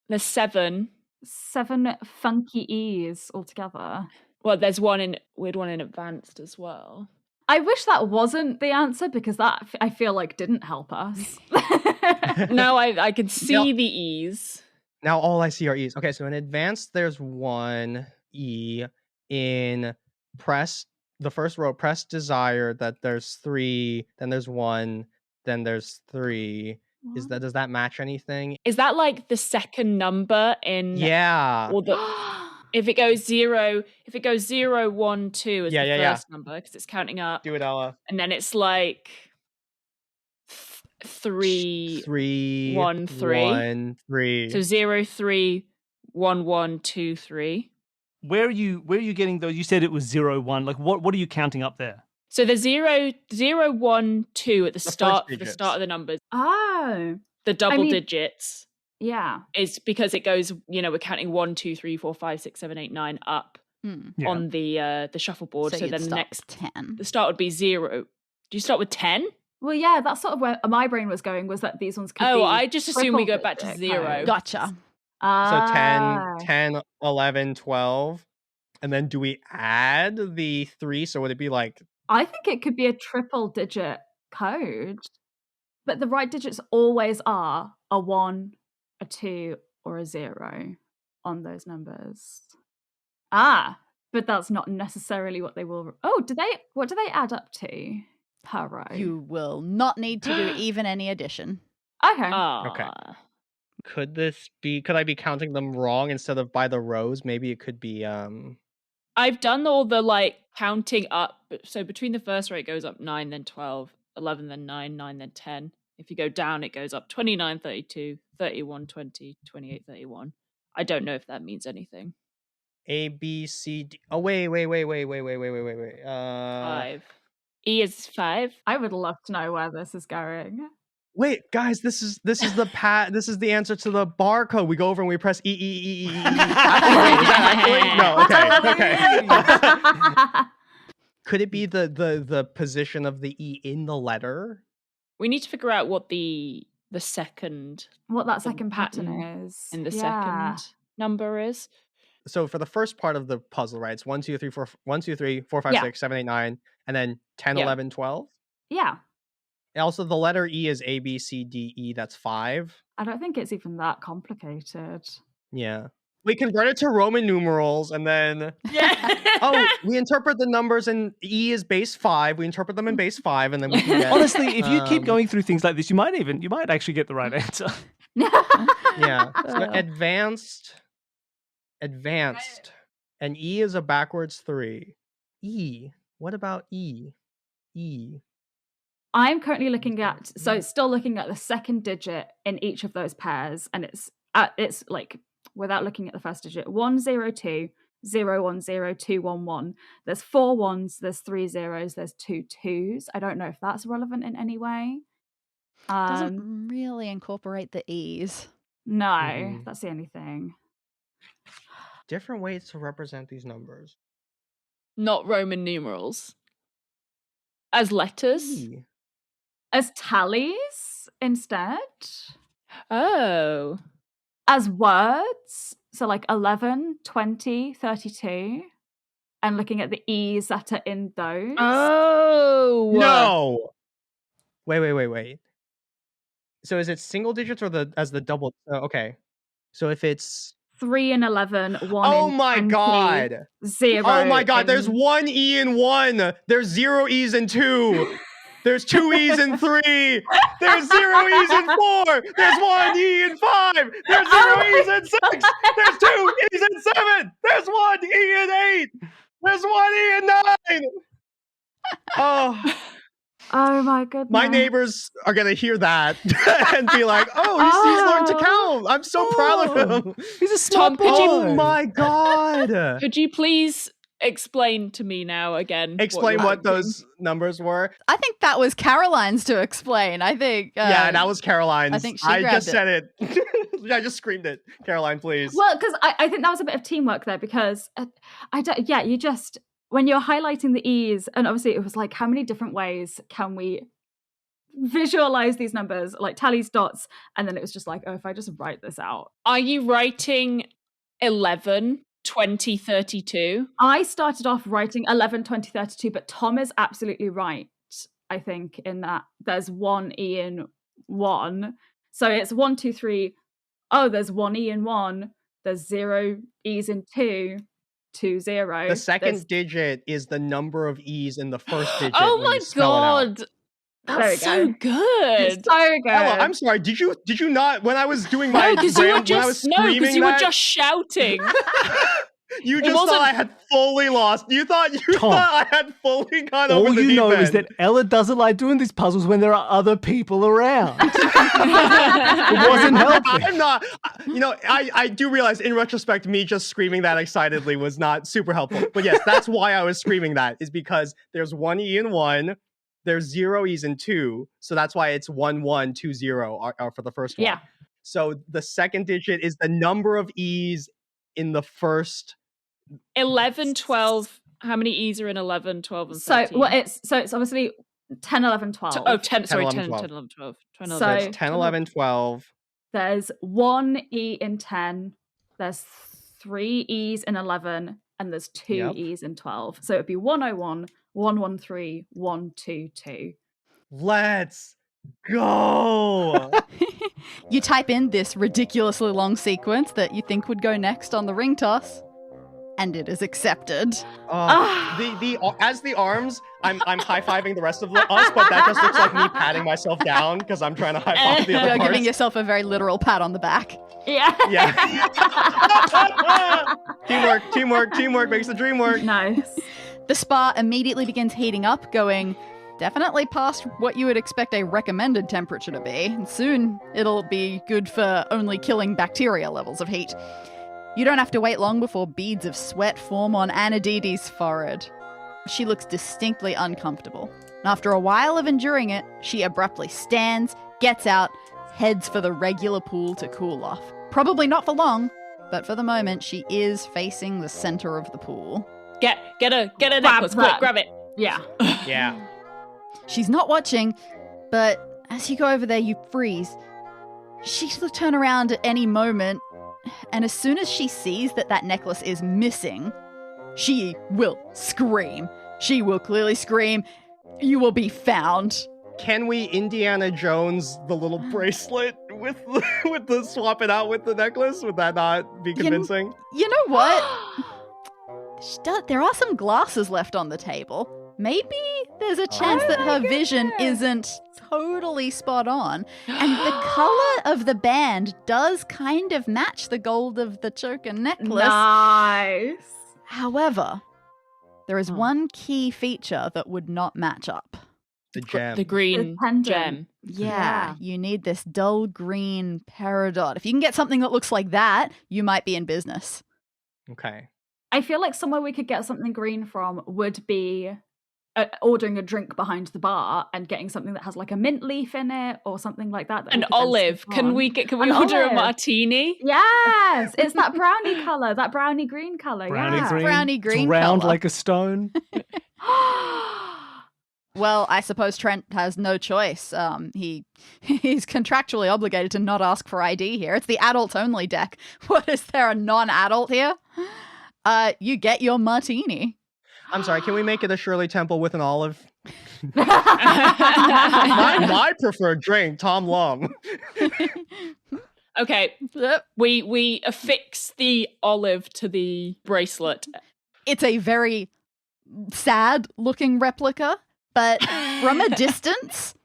There's 7. 7 funky E's altogether. Well, there's weird one in advanced as well. I wish that wasn't the answer because that I feel like didn't help us. Now I can see the E's. Now all I see are E's. Okay, so in advanced, there's 1 E. In press, the first row, press desire, that there's 3, then there's 1, then there's 3. Does that match anything? Is that like the second number in? Yeah. Or if it goes 0, 1, 2 is the first number because it's counting up. Do it, Ella. And then it's like 3, 1, 3. 1, 3. So 0, 3, 1, 1, 2, 3. Where are you getting those? You said it was 0, 1. Like what are you counting up there? So the 0, 1, 2 at the start of the numbers. Oh. The double digits. Yeah. Is because it goes, we're counting 1, 2, 3, 4, 5, 6, 7, 8, 9 up on the shuffleboard. So then the next 10. The start would be 0. Do you start with 10? Well, yeah, that's sort of where my brain was going, was that these ones could be. Oh, I just assume we go back to 0. Gotcha. So 10, 11, 12. And then do we add the 3? So would it be like... I think it could be a triple digit code. But the right digits always are a 1, a 2, or a 0 on those numbers. But that's not necessarily what they will... Oh, what do they add up to per row? You will not need to do even any addition. Okay. Okay. Could I be counting them wrong instead of by the rows? Maybe it could be I've done all the counting up. So between the first row it goes up 9, then 12, 11, then 9, 9, then 10. If you go down it goes up 29, 32, 31, 20, 28, 31. I don't know if that means anything. A, B, C, D. Oh, wait. 5. E is 5. I would love to know where this is going. Wait, guys, this is the this is the answer to the barcode. We go over and we press E. Wait, is that actually? No, okay. Could it be the position of the E in the letter? We need to figure out what the second... What that second pattern is. And the second number is. So for the first part of the puzzle, right, it's 1, 2, 3, 4, 1, 2, 3, 4, 5, 6, 7, 8, 9, and then 10, 11, 12? Yeah. And also, the letter E is A, B, C, D, E. That's 5. I don't think it's even that complicated. Yeah. We convert it to Roman numerals, and then... Yeah. We interpret the numbers, and E is base 5. We interpret them in base 5, and then we can get... Honestly, if you keep going through things like this, you might actually get the right answer. Yeah. So advanced. And E is a backwards 3. E. What about E? E. I'm currently looking at, so it's still looking at the second digit in each of those pairs, and it's like, without looking at the first digit, 1, 0, 2, 0, 1, 0, 2, 1, 1. There's 4 1s, there's 3 0s, there's 2 2s. I don't know if that's relevant in any way. Doesn't really incorporate the E's. No, that's the only thing. Different ways to represent these numbers. Not Roman numerals. As letters? As tallies instead. Oh. As words. So like 11, 20, 32. And looking at the E's that are in those. Oh. No. Wait. So is it single digits or as the double? Okay. So if it's 3 and 11, 1 oh in my 20, God. 0. Oh my God, in... there's 1 E in 1. There's 0 E's in 2. There's 2 E's in 3. There's 0 E's in 4. There's 1 E in 5. There's 0 E's in 6. There's 2 E's in 7. There's 1 E in 8. There's 1 E in 9. Oh my goodness. My neighbors are going to hear that and be like, he's learned to count. I'm so proud of him. He's a smart boy. Oh my God. Could you please explain to me now again? Explain what those numbers were? I think that was Caroline's to explain. I think. Yeah, that was Caroline's. I think I just said it. I just screamed it. Caroline, please. Well, because I think that was a bit of teamwork there because you just... When you're highlighting the E's, and obviously it was like, how many different ways can we visualize these numbers, like tallies, dots, and then it was just like, if I just write this out. Are you writing 11, 20, 32? I started off writing 11, 20, 32, but Tom is absolutely right, I think, in that there's 1 E in 1. So it's 1, 2, 3. Oh, there's 1 E in 1. There's 0 E's in 2. 2, 0. The second digit is the number of E's in the first digit. Oh my God. That's so good. It's so good. Ella, I'm sorry. Did you not when I was doing my because you were just shouting. You just thought I had fully lost. You thought I had fully gone over the deep end. All you know is that Ella doesn't like doing these puzzles when there are other people around. It wasn't helping. I'm not. I do realize in retrospect, me just screaming that excitedly was not super helpful. But yes, that's why I was screaming that, is because there's 1 E in 1. There's 0 E's in 2. So that's why it's 1, 1, 2, 0 are for the first one. Yeah. So the second digit is the number of E's in the first 11, 12. How many E's are in 11, 12, and 13? So it's obviously 10, 11, 12. 10, 11, 12. So it's 10, 11, 12. There's 1 E in 10. There's 3 E's in 11. And there's 2 E's in 12. So it'd be 101, 113, 122. Let's go. You type in this ridiculously long sequence that you think would go next on the ring toss, and it is accepted. As the arms, I'm high-fiving the rest of us, but that just looks like me patting myself down because I'm trying to high-five the other You're parts. giving yourself a very literal pat on the back. Yeah. Teamwork makes the dream work. Nice. The spa immediately begins heating up, going definitely past what you would expect a recommended temperature to be. And soon it'll be good for only killing bacteria levels of heat. You don't have to wait long before beads of sweat form on Anadidi's forehead. She looks distinctly uncomfortable. And after a while of enduring it, she abruptly stands, gets out, heads for the regular pool to cool off. Probably not for long, but for the moment, she is facing the center of the pool. Get a necklace, quick, grab it. Yeah. Yeah. She's not watching, but as you go over there, you freeze. She'll turn around at any moment, and as soon as she sees that necklace is missing, she will scream. She will clearly scream, "You will be found." Can we Indiana Jones the little bracelet with the swap it out with the necklace? Would that not be convincing? You know what? There are some glasses left on the table. Maybe there's a chance that her vision isn't totally spot on. And the color of the band does kind of match the gold of the choker necklace. Nice. However, there is one key feature that would not match up. The gem. The green gem. Yeah, you need this dull green peridot. If you can get something that looks like that, you might be in business. Okay. I feel like somewhere we could get something green from would be ordering a drink behind the bar and getting something that has like a mint leaf in it or something like that. An olive. Can we order a martini? Yes, it's that brownie color, that brownie green color. Brownie green. Brownie green it's round color. like a stone. Well, I suppose Trent has no choice. He's contractually obligated to not ask for ID here. It's the adults-only deck. What, is there a non-adult here? You get your martini. I'm sorry, can we make it a Shirley Temple with an olive? my preferred drink, Tom Lum. Okay, we affix the olive to the bracelet. It's a very sad-looking replica, but from a distance,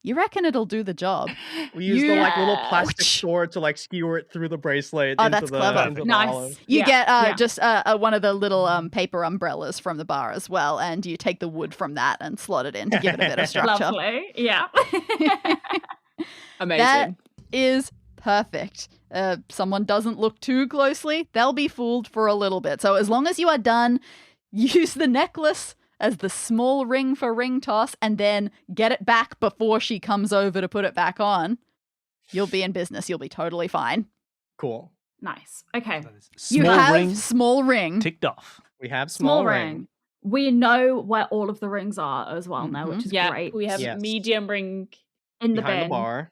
you reckon it'll do the job. We use the little plastic sword to skewer it through the bracelet. Oh, that's clever. Into nice. The olive. You get just one of the little paper umbrellas from the bar as well, and you take the wood from that and slot it in to give it a bit of structure. Lovely. Yeah. Amazing. That is perfect. Someone doesn't look too closely, they'll be fooled for a little bit. So as long as you are done, use the necklace as the small ring for ring toss and then get it back before she comes over to put it back on. You'll be in business. You'll be totally fine. Cool. Nice. Okay. You have small ring. Ticked off. We have small ring. We know where all of the rings are as well now, which is great. We have medium ring in the behind bin. The bar.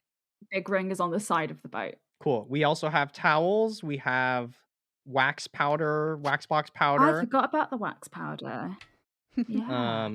Big ring is on the side of the boat. Cool. We also have towels. We have wax box powder. I forgot about the wax powder. Yeah.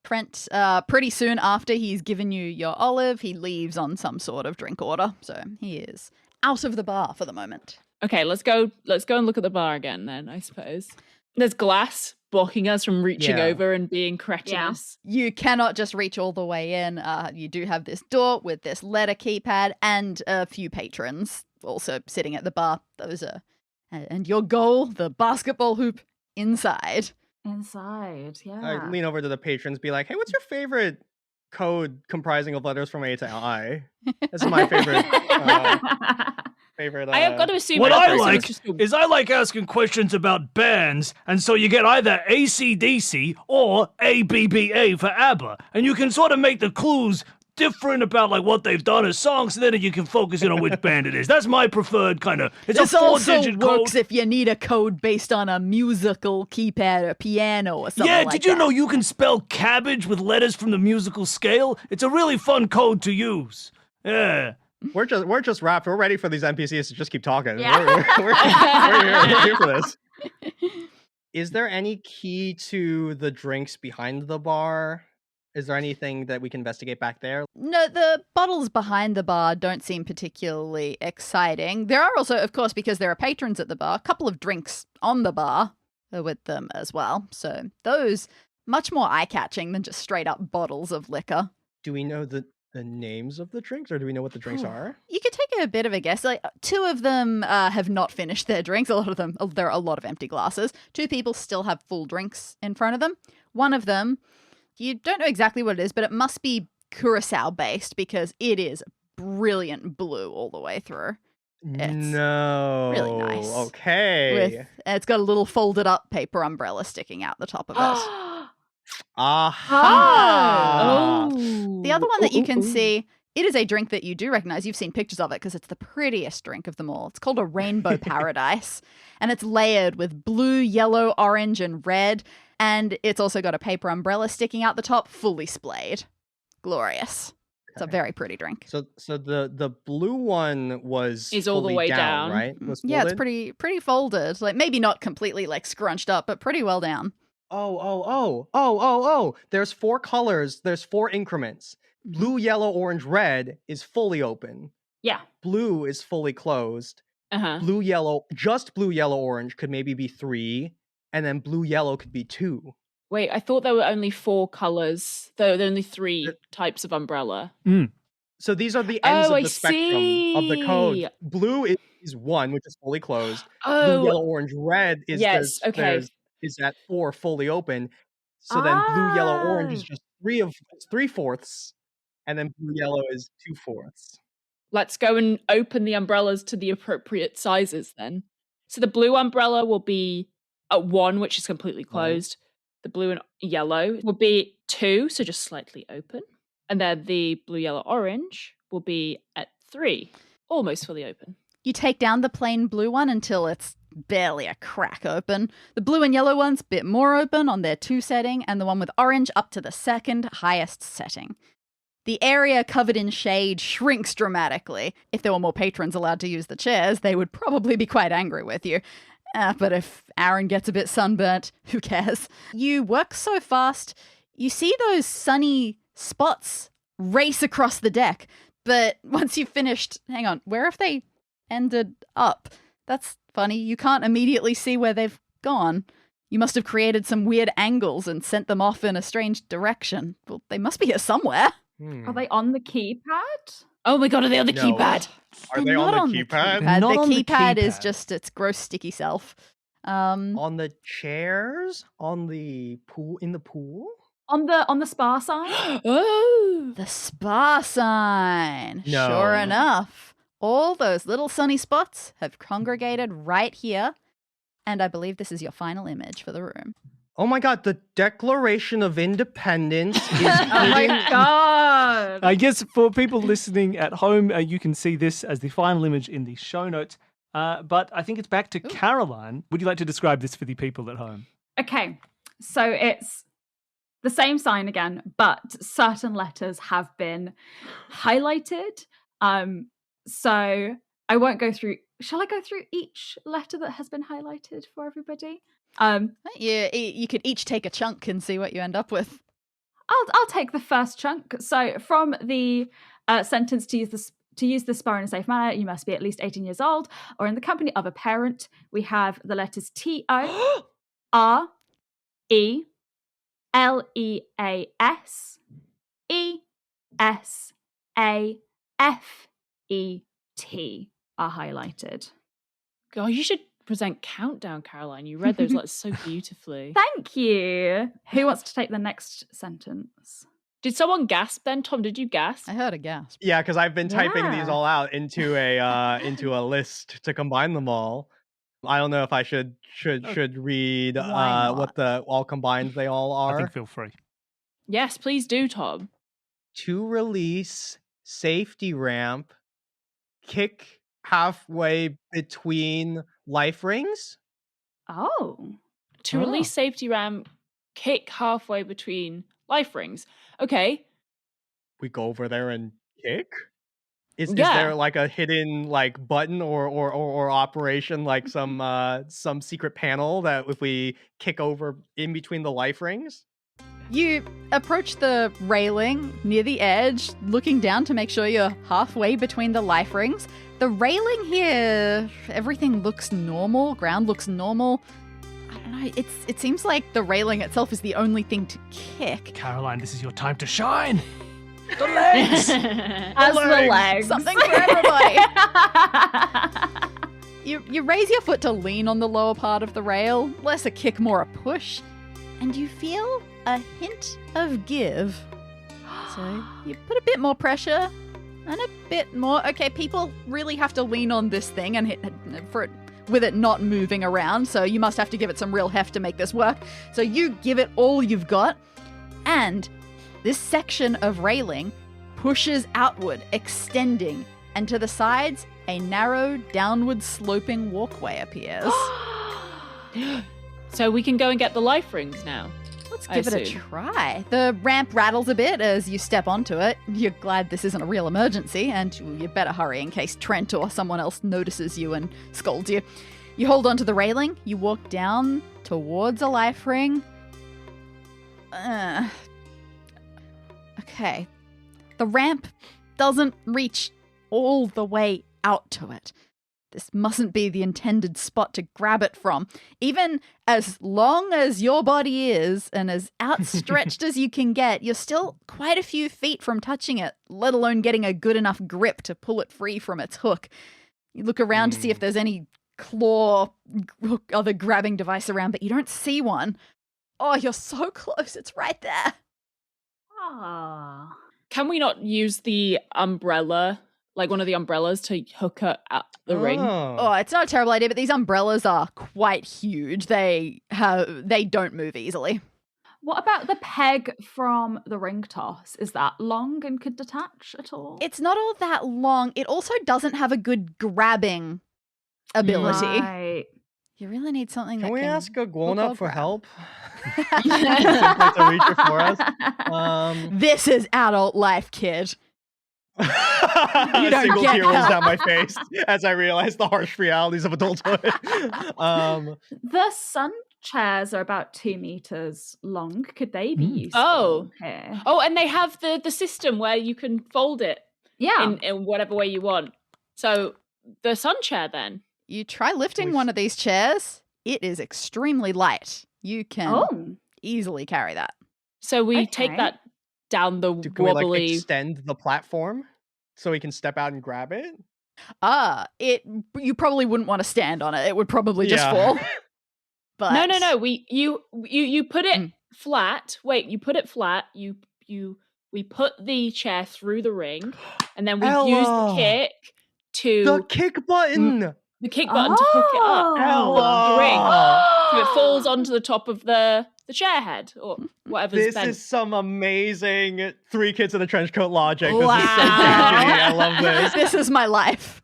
Trent, pretty soon after he's given you your olive, he leaves on some sort of drink order. So he is out of the bar for the moment. Okay, let's go and look at the bar again then, I suppose. There's glass blocking us from reaching over and being cretinous. Yeah. You cannot just reach all the way in. You do have this door with this letter keypad and a few patrons also sitting at the bar. Those are... And your goal, the basketball hoop, inside. Inside, yeah. I lean over to the patrons, be like, hey, what's your favorite code comprising of letters from A to I? This is my favorite... I have got to assume what I like is I like asking questions about bands, and so you get either AC/DC or ABBA for ABBA, and you can sort of make the clues different about what they've done as songs, so then you can focus in on which band it is. That's my preferred kind of. It's this a 4-digit code. Also works if you need a code based on a musical keypad or piano or something. Yeah, did you know you can spell cabbage with letters from the musical scale? It's a really fun code to use. Yeah. We're just wrapped. We're ready for these NPCs to just keep talking. Yeah. We're here for this. Is there any key to the drinks behind the bar? Is there anything that we can investigate back there? No, the bottles behind the bar don't seem particularly exciting. There are also, of course, because there are patrons at the bar, a couple of drinks on the bar with them as well. So those much more eye-catching than just straight up bottles of liquor. Do we know the names of the drinks, or do we know what the drinks are? You could take a bit of a guess. Two of them have not finished their drinks. A lot of them, there are a lot of empty glasses. Two people still have full drinks in front of them. One of them, you don't know exactly what it is, but it must be Curacao based because it is brilliant blue all the way through. It's really nice. Okay. It's got a little folded up paper umbrella sticking out the top of it. Aha! The other one that you can see, it is a drink that you do recognize. You've seen pictures of it because it's the prettiest drink of them all. It's called a Rainbow Paradise, and it's layered with blue, yellow, orange, and red, and it's also got a paper umbrella sticking out the top, fully splayed. Glorious. It's a very pretty drink. So the blue one is all the way down, right? Yeah, it's pretty folded. Maybe not completely scrunched up, but pretty well down. Oh. There's 4 colors. There's 4 increments. Blue, yellow, orange, red is fully open. Yeah. Blue is fully closed. Blue, yellow, just blue, yellow, orange could maybe be 3. And then blue, yellow could be 2. Wait, I thought there were only 4 colors. There were only 3 types of umbrella. So these are the ends of the spectrum of the code. See. Blue is 1, which is fully closed. Blue, yellow, orange, red is is at 4 fully open. So then blue, yellow, orange is just 3/4, and then blue, yellow is 2/4. Let's go and open the umbrellas to the appropriate sizes then. So the blue umbrella will be at 1, which is completely closed. The blue and yellow will be 2, so just slightly open. And then the blue, yellow, orange will be at 3, almost fully open. You take down the plain blue one until it's barely a crack open. The blue and yellow ones, bit more open on their 2 setting, and the one with orange up to the 2nd highest setting. The area covered in shade shrinks dramatically. If there were more patrons allowed to use the chairs, they would probably be quite angry with you. But if Aaron gets a bit sunburnt, who cares? You work so fast, you see those sunny spots race across the deck. But once you've finished, hang on, where have they ended up? That's funny. You can't immediately see where they've gone. You must have created some weird angles and sent them off in a strange direction. Well, they must be here somewhere. Are they on the keypad? Oh my god, are they on the No. keypad? Are they on the keypad? The keypad is just its gross, sticky self. On the chairs? On the pool? In the pool? On the spa sign? Oh. The spa sign. No. Sure enough. All those little sunny spots have congregated right here. And I believe this is your final image for the room. Oh my god, the Declaration of Independence is Oh my god! I guess for people listening at home, you can see this as the final image in the show notes. But I think it's back to Caroline. Would you like to describe this for the people at home? Okay, so it's the same sign again, but certain letters have been highlighted. So I won't go through. Shall I go through each letter that has been highlighted for everybody? You could each take a chunk and see what you end up with. I'll take the first chunk. So from the sentence to use the spar in a safe manner, you must be at least 18 years old or in the company of a parent. We have the letters T-O, R, E, L-E-A-S, E, S, A, F, E, T are highlighted. God, you should present Countdown, Caroline. You read those letters so beautifully. Thank you. Who wants to take the next sentence? Did someone gasp then? Tom, did you gasp? I heard a gasp. Yeah, because I've been typing these Yeah. all out into a list to combine them all. I don't know if I should read Why not? what the all combined they all are. I think feel free. Yes, please do, Tom. To release, safety ramp, kick halfway between life rings. Oh. To release safety ram, kick halfway between life rings. Okay. We go over there and kick. Is Yeah. there like a hidden like button or operation like some secret panel that if we kick over in between the life rings? You approach the railing near the edge, looking down to make sure you're halfway between the life rings. The railing here, everything looks normal, ground looks normal. I don't know, it seems like the railing itself is the only thing to kick. Caroline, this is your time to shine. The legs. As the legs. Something for everybody. You raise your foot to lean on the lower part of the rail, less a kick, more a push, and you feel a hint of give. So you put a bit more pressure and a bit more. Okay, people really have to lean on this thing and hit for it with it not moving around, so you must have to give it some real heft to make this work. So you give it all you've got, and this section of railing pushes outward, extending, and to the sides, a narrow, downward sloping walkway appears. So we can go and get the life rings now. Let's give it a try. The ramp rattles a bit as you step onto it. You're glad this isn't a real emergency, and you better hurry in case Trent or someone else notices you and scolds you. You hold onto the railing, you walk down towards a life ring. Okay. The ramp doesn't reach all the way out to it. This mustn't be the intended spot to grab it from. Even as long as your body is and as outstretched as you can get, you're still quite a few feet from touching it, let alone getting a good enough grip to pull it free from its hook. You look around to see if there's any claw or other grabbing device around, but you don't see one. Oh, you're so close. It's right there. Ah. Can we not use the umbrella, like one of the umbrellas, to hook up at the ring? Oh, it's not a terrible idea, but these umbrellas are quite huge. They don't move easily. What about the peg from the Bering-toss? Is that long and could detach at all? It's not all that long. It also doesn't have a good grabbing ability. Right. You really need something that Can we ask a grown-up for grab. help? Simply to reach it for us. This is adult life, kid. A don't single get tear rolls help. down my face as I realize the harsh realities of adulthood. The sun chairs are about 2 meters long. Could they be useful here? Oh, and they have the system where you can fold it in whatever way you want. So the sun chair then. You try lifting one of these chairs. It is extremely light. You can easily carry that. So we take that down the Can wobbly... we like extend the platform so we can step out and grab it? You probably wouldn't want to stand on it. It would probably just fall. But No. You put it flat. Wait, you put it flat. We put the chair through the ring, and then we use the kick to the kick button. The kick button to hook it up the ring, so it falls onto the top of the chair head or whatever's This bent. is some amazing 3 kids in a trench coat logic. Wow. This is so catchy. I love this. This is my life.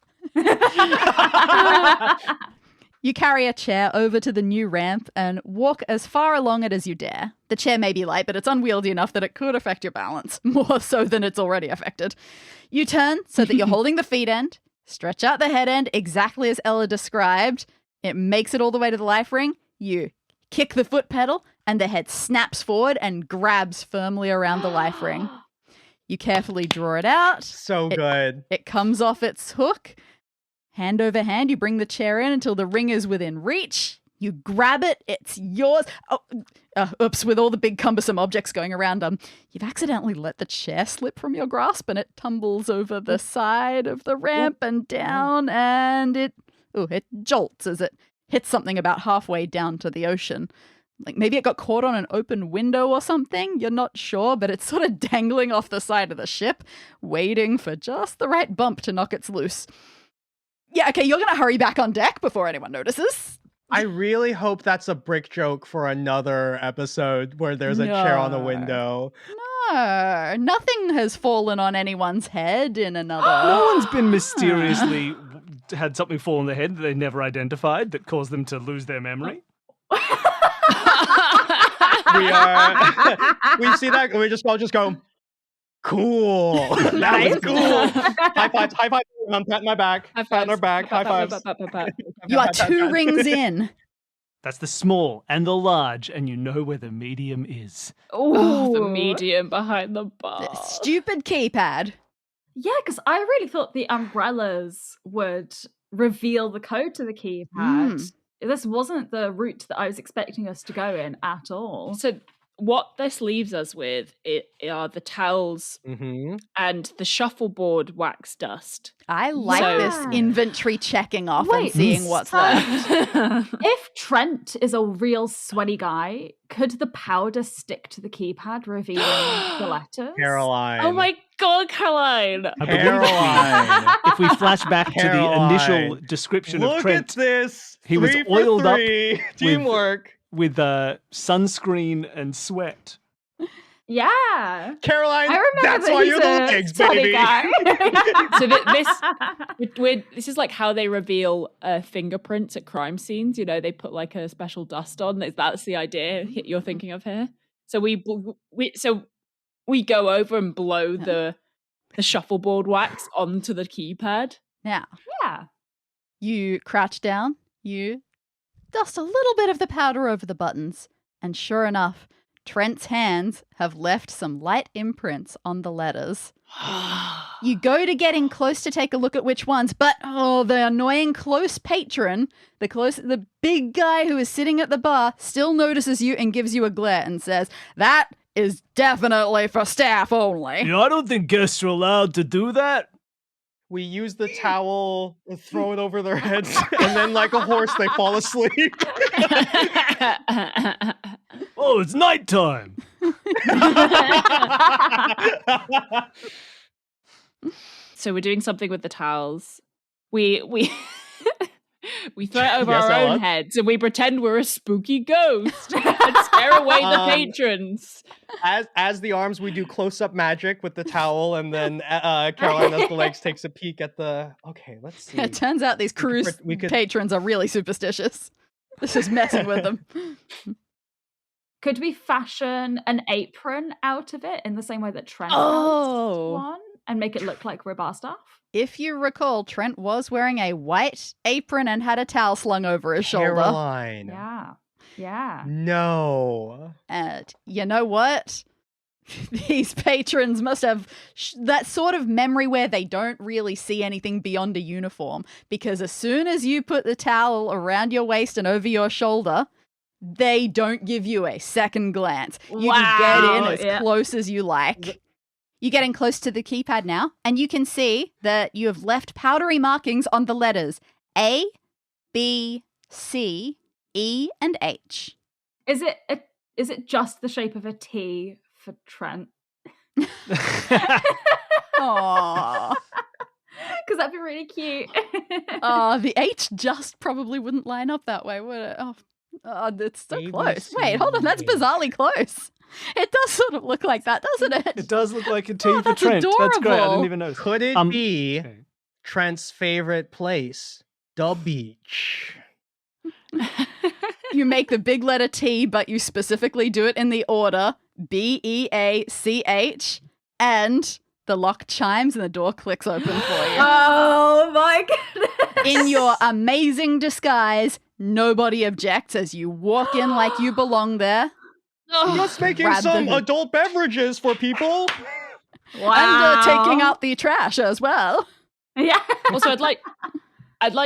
You carry a chair over to the new ramp and walk as far along it as you dare. The chair may be light, but it's unwieldy enough that it could affect your balance, more so than it's already affected. You turn so that you're holding the feet end, stretch out the head end exactly as Ella described. It makes it all the way to the life ring. You kick the foot pedal and the head snaps forward and grabs firmly around the life ring. You carefully draw it out. So good. It comes off its hook. Hand over hand, you bring the chair in until the ring is within reach. You grab it. It's yours. Oops, with all the big cumbersome objects going around, you've accidentally let the chair slip from your grasp and it tumbles over the side of the ramp and down, and it jolts as it hits something about halfway down to the ocean. Like maybe it got caught on an open window or something. You're not sure, but it's sort of dangling off the side of the ship, waiting for just the right bump to knock it loose. Yeah, okay, you're going to hurry back on deck before anyone notices. I really hope that's a brick joke for another episode where there's a chair on the window. No, nothing has fallen on anyone's head in another. No one's been mysteriously had something fall on their head that they never identified that caused them to lose their memory. We see that, we just go, cool. That was cool. High five. I'm patting my back. Patting our back. High fives. You are 2 rings in. That's the small and the large, and you know where the medium is. Oh, the medium behind the bar. Stupid keypad. Yeah, because I really thought the umbrellas would reveal the code to the keypad. This wasn't the route that I was expecting us to go in at all. So what this leaves us with are the towels and the shuffleboard wax dust. I like this inventory checking off and seeing what's left. If Trent is a real sweaty guy, could the powder stick to the keypad, revealing the letters? Caroline. Oh my God, Caroline. Caroline. If we flash back to the initial description of Trent, look at this. He was oiled up teamwork with sunscreen and sweat. Yeah, Caroline. I remember that's that why he's you're the a legs, sweaty baby. So this is like how they reveal fingerprints at crime scenes. You know, they put like a special dust on. That's the idea you're thinking of here. So we go over and blow the shuffleboard wax onto the keypad. Now, yeah, you crouch down. You dust a little bit of the powder over the buttons, and sure enough, Trent's hands have left some light imprints on the letters. You go to getting close to take a look at which ones, but the annoying close patron, the big guy who is sitting at the bar, still notices you and gives you a glare and says, "That is definitely for staff only." You know, I don't think guests are allowed to do that. We use the towel and throw it over their heads, and then like a horse, they fall asleep. Oh, it's nighttime. So we're doing something with the towels. We throw it over Yes, our Ella? own heads and we pretend we're a spooky ghost and scare away the patrons. As the arms, we do close-up magic with the towel, and then Caroline, as the legs, takes a peek at the. Okay, let's see. It turns out these cruise patrons are really superstitious. This is messing with them. Could we fashion an apron out of it in the same way that Trent has one and make it look like we're bar staff? If you recall, Trent was wearing a white apron and had a towel slung over his shoulder. Caroline. Yeah. No. And you know what? These patrons must have that sort of memory where they don't really see anything beyond a uniform, because as soon as you put the towel around your waist and over your shoulder, they don't give you a second glance. You can get in as close as you like. You're getting close to the keypad now, and you can see that you have left powdery markings on the letters A, B, C, E, and H. Is it just the shape of a T for Trent? Aww. Because that'd be really cute. The H just probably wouldn't line up that way, would it? Oh, it's so close. Wait, hold on. That's bizarrely close. It does sort of look like that, doesn't it? It does look like a T for that's Trent. adorable. That's great. I didn't even notice. Could it be Trent's favorite place? The beach. You make the big letter T, but you specifically do it in the order BEACH, and the lock chimes and the door clicks open for you. Oh my goodness. In your amazing disguise, nobody objects as you walk in like you belong there. Just making some adult beverages for people. And taking out the trash as well. Yeah. Also, I'd like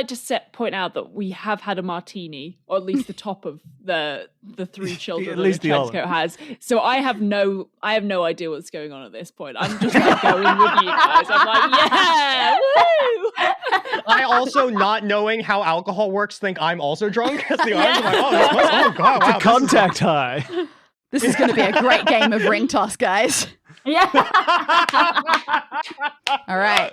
to point out that we have had a martini, or at least the top of the three children at least that the Trenchcoat has. So I have no idea what's going on at this point. I'm just like going with you guys. I'm like, yeah, woo! I also, not knowing how alcohol works, think I'm also drunk. As the arms are like, oh god, wow, it's a contact high. This is going to be a great game of Bering-toss, guys. Yeah. All right.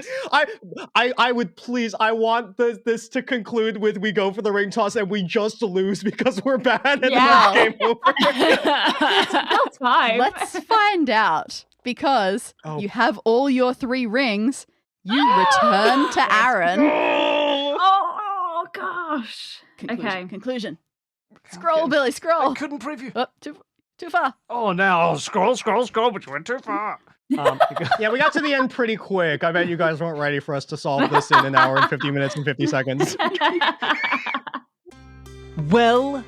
I would please. I want this to conclude with we go for the Bering-toss and we just lose because we're bad and then it's game over. That's fine. Let's find out, because you have all your 3 rings. You return to Aaron. Oh gosh. Conclusion. Scroll, Billy, scroll. I couldn't preview. Oh, too far. Oh, now scroll, but you went too far. Yeah, we got to the end pretty quick. I bet you guys weren't ready for us to solve this in an hour and 50 minutes and 50 seconds. Well.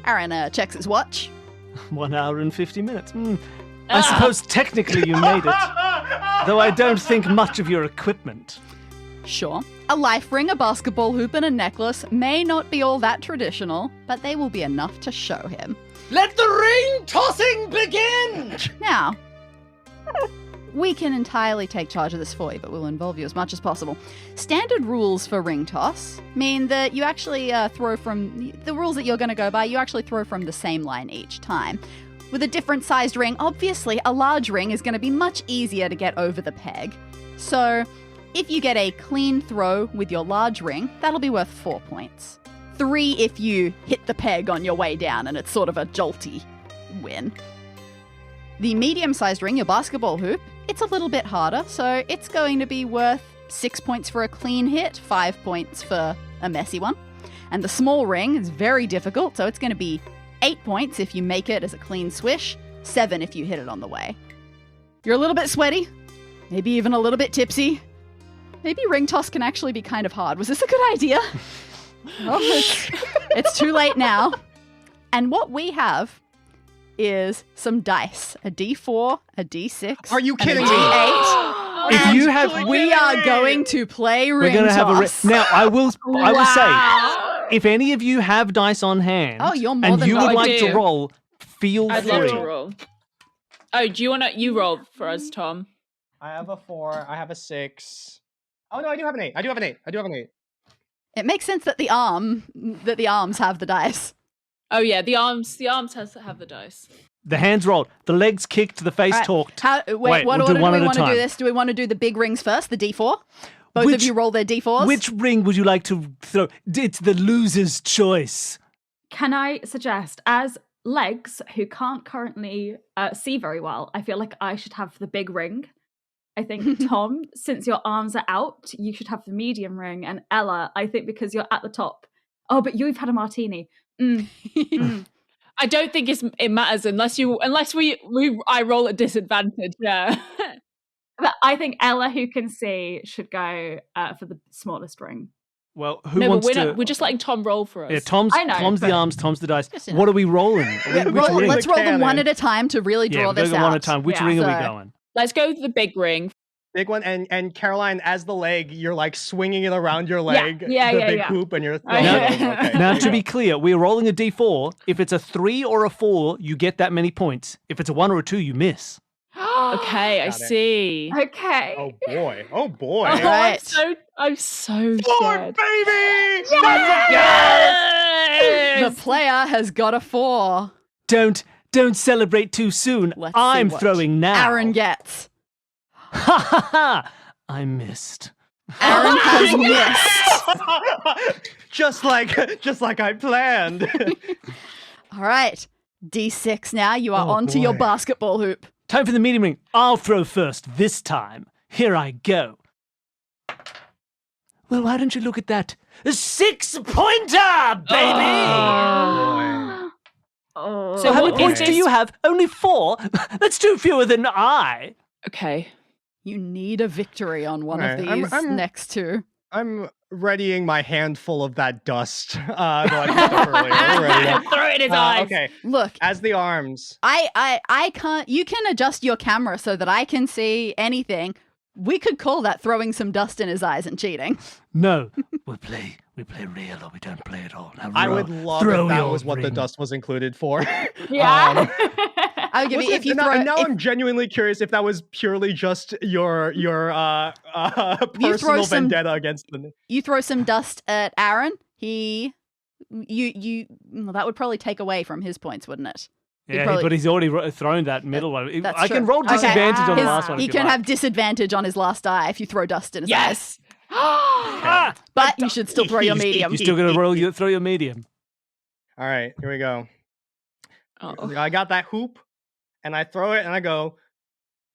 Aaron checks his watch. 1 hour and 50 minutes. I suppose technically you made it. Though I don't think much of your equipment. Sure. A life ring, a basketball hoop, and a necklace may not be all that traditional, but they will be enough to show him. Let the ring tossing begin! Now, we can entirely take charge of this for you, but we'll involve you as much as possible. Standard rules for ring toss mean that you actually throw from the rules that you're going to go by, you actually throw from the same line each time. With a different sized ring, obviously a large ring is going to be much easier to get over the peg. So if you get a clean throw with your large ring, that'll be worth 4 points. 3 if you hit the peg on your way down and it's sort of a jolty win. The medium-sized ring, your basketball hoop, it's a little bit harder, so it's going to be worth 6 points for a clean hit, 5 points for a messy one. And the small ring is very difficult, so it's going to be 8 points if you make it as a clean swish, 7 if you hit it on the way. You're a little bit sweaty, maybe even a little bit tipsy. Maybe ring toss can actually be kind of hard. Was this a good idea? Oh, it's too late now. And what we have is some dice. A D4, a D6. Are you kidding me? D8. If you have, we are going to play ring we're going to have toss. now. I will say, if any of you have dice on hand, you're more and than you would welcome. like to roll, feel I'd free. love to roll. Oh, do you want to? You roll for us, Tom. I have a 4. I have a 6. Oh no, I do have an 8. I do have an 8. It makes sense that the arms have the dice. Oh yeah, the arms have the dice. The hands rolled, the legs kicked, the face talked. What we'll order do do one we at a want to do time. this? Do we want to do the big rings first, the D4? Both of you roll their D4s? Which ring would you like to throw? It's the loser's choice. Can I suggest, as legs who can't currently see very well, I feel like I should have the big ring. I think, Tom, since your arms are out, you should have the medium ring. And Ella, I think because you're at the top Oh, but you've had a martini. I don't think it matters unless I roll at disadvantage. Yeah. But I think Ella, who can see, should go for the smallest ring. Well, we're just letting Tom roll for us. Yeah, Tom's the arms, Tom's the dice. What are we rolling? Let's roll them one at a time to really draw this out. One at a time. Which ring are we going? Let's go to the big ring. Big one, and Caroline, as the leg, you're like swinging it around your leg, the big hoop, and you're throwing it over. Okay, now, to be clear, we're rolling a d4. If it's a 3 or a 4, you get that many points. If it's a 1 or a 2, you miss. Okay, I see. Okay. Oh boy. Oh boy. All right. I'm so Four, scared. baby! The player has got a 4. Don't celebrate too soon. I'm throwing now. Aaron gets. Ha ha ha! I missed. Aaron has missed. just like I planned. All right. D6 now. You are onto your basketball hoop. Time for the medium ring. I'll throw first this time. Here I go. Well, why don't you look at that? A 6-pointer, baby! So how many points do you have? Only 4? That's 2 fewer than I. Okay. You need a victory on one of these next 2. I'm readying my handful of that dust. Throw it in his eyes. Okay. Look, as the arms. I can't. You can adjust your camera so that I can see anything. We could call that throwing some dust in his eyes and cheating. No, we play real or we don't play at all. Now, I would love if that was what the dust was included for. Yeah. I'll give you if you throw. I'm genuinely curious if that was purely just your personal vendetta against them. You throw some dust at Aaron. That would probably take away from his points, wouldn't it? Yeah, but he's already thrown that middle one. I true. can roll disadvantage on the last one. He can have disadvantage on his last die if you throw dust in his eyes. But you should still throw your medium. You're still going to throw your medium. All right, here we go. I got that hoop, and I throw it, and I go,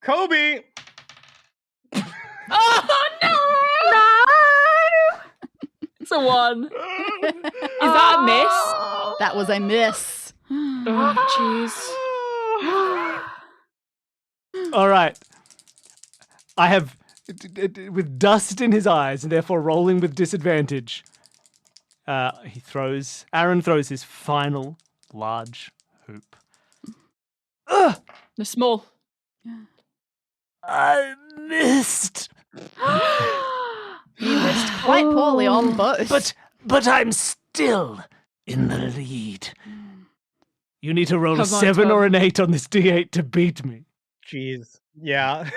Kobe! Oh, no! It's a 1. Is that a miss? That was a miss. Oh, jeez. All right. I have, with dust in his eyes and therefore rolling with disadvantage, Aaron throws his final large hoop. The small. I missed. You missed quite poorly on both. But I'm still in the lead. You need to roll a 7 Tom. or an 8 on this D8 to beat me. Jeez. Yeah.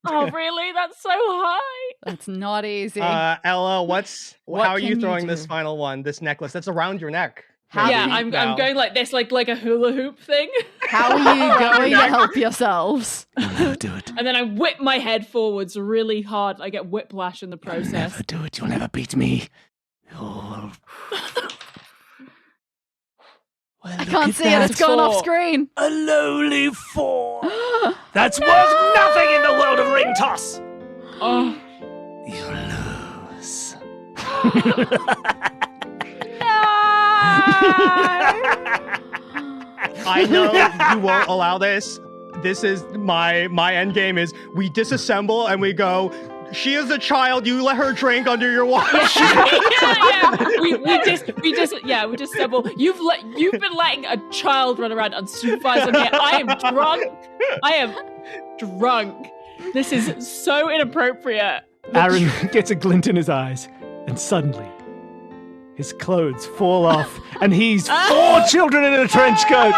Oh, really? That's so high. That's not easy. Ella, how are you can throwing you this final one? This necklace that's around your neck. I'm going like this, like a hula hoop thing. How are you going to help yourselves? You'll never do it. And then I whip my head forwards really hard. I get whiplash in the process. You'll never do it. You'll never beat me. Well, I can't see it. It's gone off screen. A lowly 4. That's worth nothing in the world of ring toss. Oh. You lose. I know you won't allow this. This is my end game is we disassemble and we go, she is a child, you let her drink under your watch. We disassemble. You've been letting a child run around unsupervised on here. I am drunk. This is so inappropriate. Aaron gets a glint in his eyes, and suddenly his clothes fall off, and he's 4 children in a trench coat.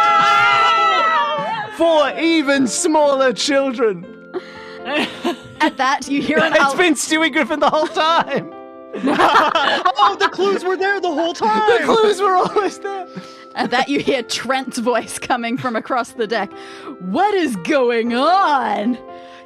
4 even smaller children. At that, you hear It's been Stewie Griffin the whole time. Oh, the clues were there the whole time. The clues were always there. At that, you hear Trent's voice coming from across the deck. What is going on?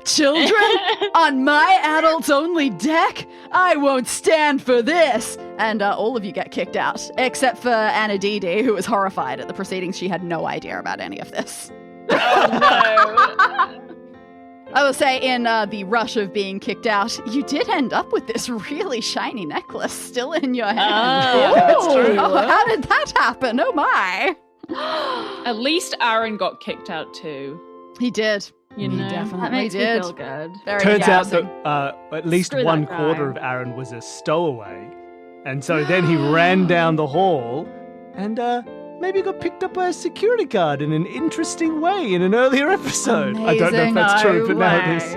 Children on my adults-only deck? I won't stand for this. And all of you get kicked out, except for Anna Dede, who was horrified at the proceedings. She had no idea about any of this. Oh, no. I will say, in the rush of being kicked out, you did end up with this really shiny necklace still in your hand. That's true. Oh, how did that happen? Oh my! At least Aaron got kicked out too. He did. You know, he definitely That makes did. me feel good. Very Turns out embarrassing. that at least Screw one that quarter guy. of Aaron was a stowaway. And so then he ran down the hall and maybe got picked up by a security guard in an interesting way in an earlier episode. I don't know if Amazing. that's true, but now it way. is.